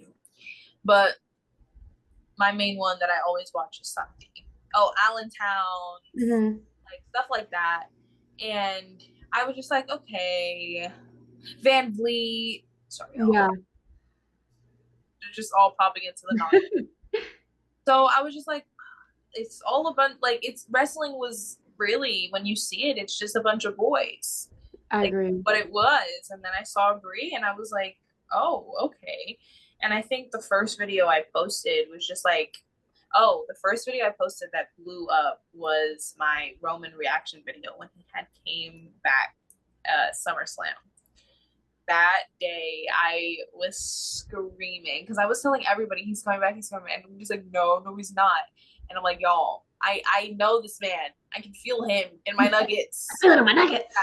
but my main one that I always watch is Santi. Oh, Allentown, like stuff like that. And I was just like, okay, Van Vliet. Sorry, yeah, they're just all popping into the knowledge. So I was just like, it's all about like it's wrestling was really, when you see it, it's just a bunch of boys. I agree. But it was, and then I saw Brie, and I was like, oh, okay. And I think the first video I posted was just like, the first video I posted that blew up was my Roman reaction video when he had came back SummerSlam. That day I was screaming because I was telling everybody he's coming back, and he's like, no, he's not. And I'm like, y'all, I know this man. I can feel him in my nuggets. I feel it in my nuggets.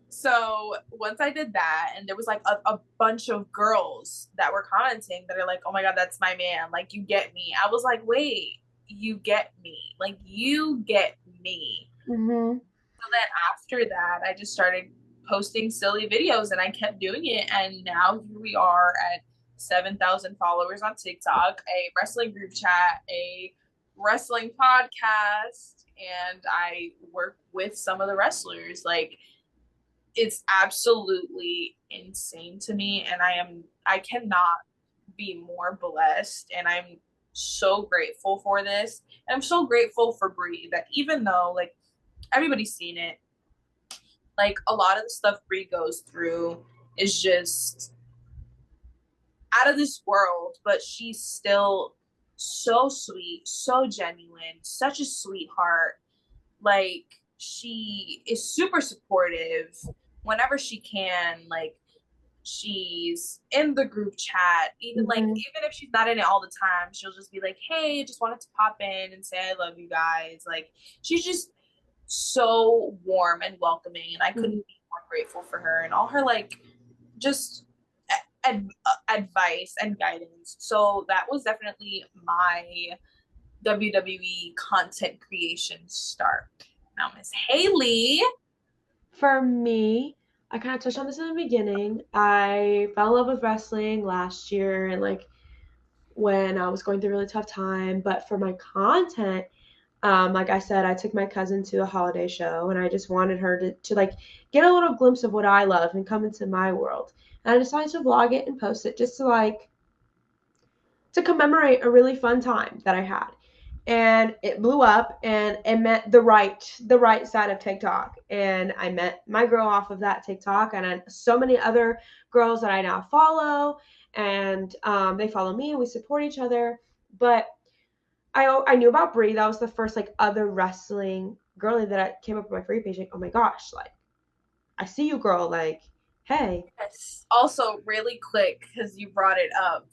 So once I did that, and there was like a bunch of girls that were commenting that are like, oh my God, that's my man. Like, you get me. I was like, wait, you get me. Like, you get me. So then after that, I just started posting silly videos, and I kept doing it. And now here we are at 7,000 followers on TikTok, a wrestling group chat, a wrestling podcast, and I work with some of the wrestlers. Like, it's absolutely insane to me, and I cannot be more blessed, and I'm so grateful for this. And I'm so grateful for Brie, that even though like everybody's seen it, like a lot of the stuff Brie goes through is just out of this world, but she's still so sweet, so genuine, such a sweetheart. Like, she is super supportive whenever she can. Like, she's in the group chat, even like, even if she's not in it all the time, she'll just be like, hey, just wanted to pop in and say I love you guys. Like, she's just so warm and welcoming, and I couldn't be more grateful for her and all her like just advice and guidance. So that was definitely my WWE content creation start. Now, Miss Haley. For me, I kind of touched on this in the beginning. I fell in love with wrestling last year and like when I was going through a really tough time. But for my content, like I said, I took my cousin to a holiday show and I just wanted her to like get a little glimpse of what I love and come into my world. And I decided to vlog it and post it just to like to commemorate a really fun time that I had. And it blew up and it met the right side of TikTok. And I met my girl off of that TikTok and so many other girls that I now follow, and they follow me and we support each other. But I knew about Brie. That was the first like other wrestling girly that I came up with my free page. Like, oh my gosh, like I see you, girl. Like, hey. Yes. Also, really quick, because you brought it up.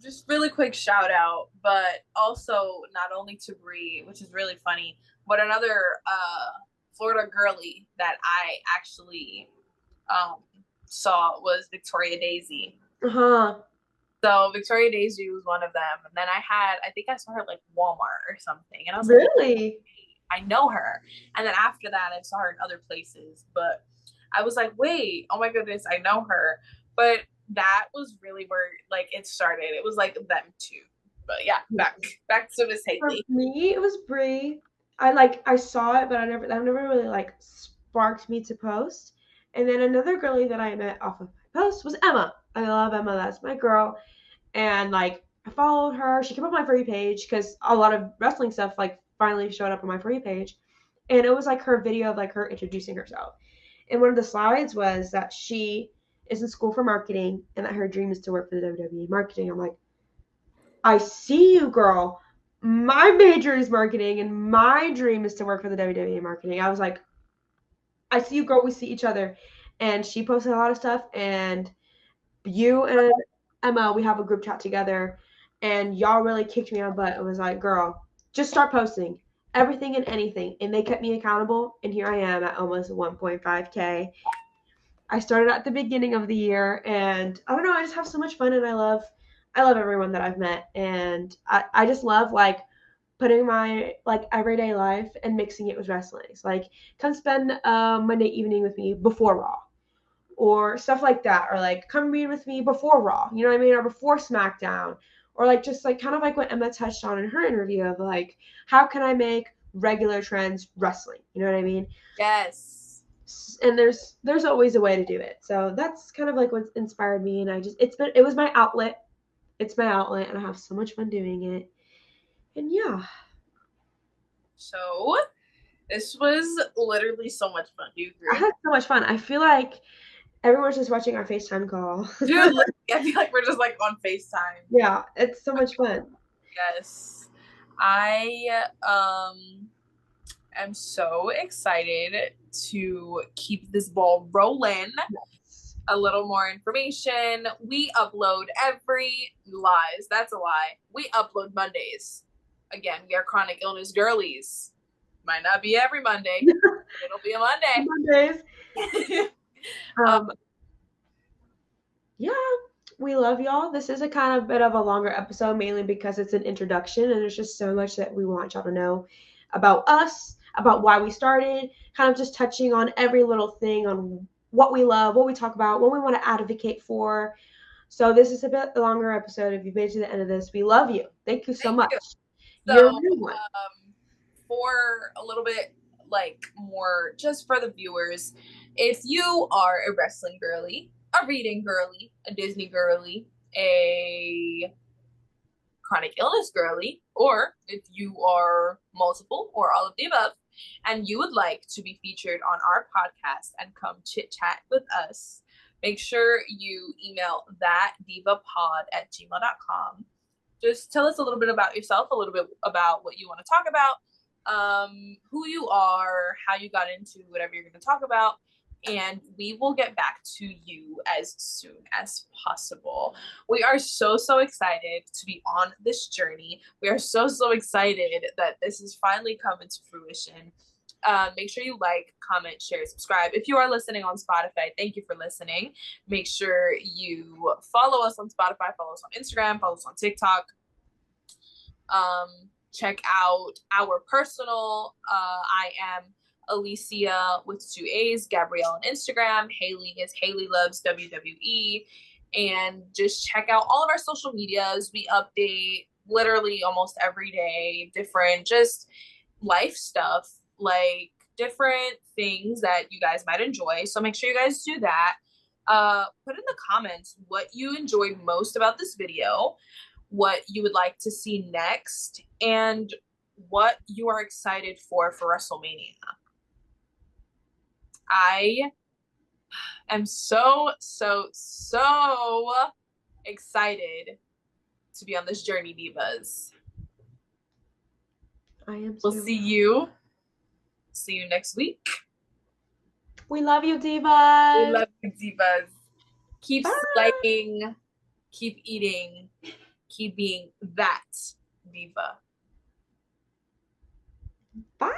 Just really quick shout out, but also not only to Brie, which is really funny, but another Florida girly that I actually saw was Victoria Daisy. So Victoria Daisy was one of them, and then I think I saw her at like Walmart or something, and I was really? like, hey, I know her. And then after that, I saw her in other places, but I was like, wait, oh my goodness, I know her. But that was really where like it started. It was like them too. But yeah, back to Miss Haley. For me, it was Brie. I saw it, but that never really like sparked me to post. And then another girlie that I met off of my post was Emma. I love Emma. That's my girl. And like I followed her. She came up on my free page because a lot of wrestling stuff like finally showed up on my free page. And it was like her video of like her introducing herself. And one of the slides was that she is in school for marketing and that her dream is to work for the WWE marketing. I'm like, I see you, girl. My major is marketing and my dream is to work for the WWE marketing. I was like, I see you, girl. We see each other. And she posted a lot of stuff. And you and Emma, we have a group chat together. And y'all really kicked me on butt. It was like, girl, just start posting everything and anything. And they kept me accountable. And here I am at almost 1.5K. I started at the beginning of the year. And I don't know, I just have so much fun. And I love everyone that I've met. And I just love like putting my like everyday life and mixing it with wrestling. So, like, come spend Monday evening with me before Raw or stuff like that. Or like come read with me before Raw, you know what I mean? Or before SmackDown. Or like just like kind of like what Emma touched on in her interview of like, how can I make regular trends wrestling? You know what I mean? Yes. And there's always a way to do it. So that's kind of like what inspired me. And it was my outlet. It's my outlet and I have so much fun doing it. And yeah. So this was literally so much fun. Do you agree? I had so much fun. I feel like everyone's just watching our FaceTime call. Dude, I feel like we're just like on FaceTime. Yeah, it's so much fun. Yes. I am so excited to keep this ball rolling. Yes. A little more information. We upload lies. That's a lie. We upload Mondays. Again, we are chronic illness girlies. Might not be every Monday. It'll be a Monday. Mondays. Yeah, we love y'all. This is a kind of bit of a longer episode, mainly because it's an introduction and there's just so much that we want y'all to know about us, about why we started, kind of just touching on every little thing on what we love, what we talk about, what we want to advocate for. So this is a bit longer episode. If you've made it to the end of this, we love you. Thank you so much. So, for a little bit like more just for the viewers, if you are a wrestling girly, a reading girly, a Disney girly, a chronic illness girly, or if you are multiple or all of the above, and you would like to be featured on our podcast and come chit chat with us, make sure you email thatdivapod@gmail.com just tell us a little bit about yourself, a little bit about what you want to talk about, who you are, how you got into whatever you're going to talk about, and we will get back to you as soon as possible. We are so excited to be on this journey. We are so excited that this has finally come into fruition. Make sure you like, comment, share, subscribe. If you are listening on Spotify, thank you for listening. Make sure you follow us on Spotify, follow us on Instagram, follow us on TikTok. Check out our personal, I am Elysia with 2 A's, Gabrielle on Instagram. Haley is Haley Loves WWE. And just check out all of our social medias. We update literally almost every day, different just life stuff, like different things that you guys might enjoy. So make sure you guys do that. Put in the comments what you enjoyed most about this video, what you would like to see next, and what you are excited for WrestleMania. I am so excited to be on this journey, divas. I am We'll too. see you next week. We love you, divas. We love you, divas. Keep liking, keep eating, keep being that diva. Bye.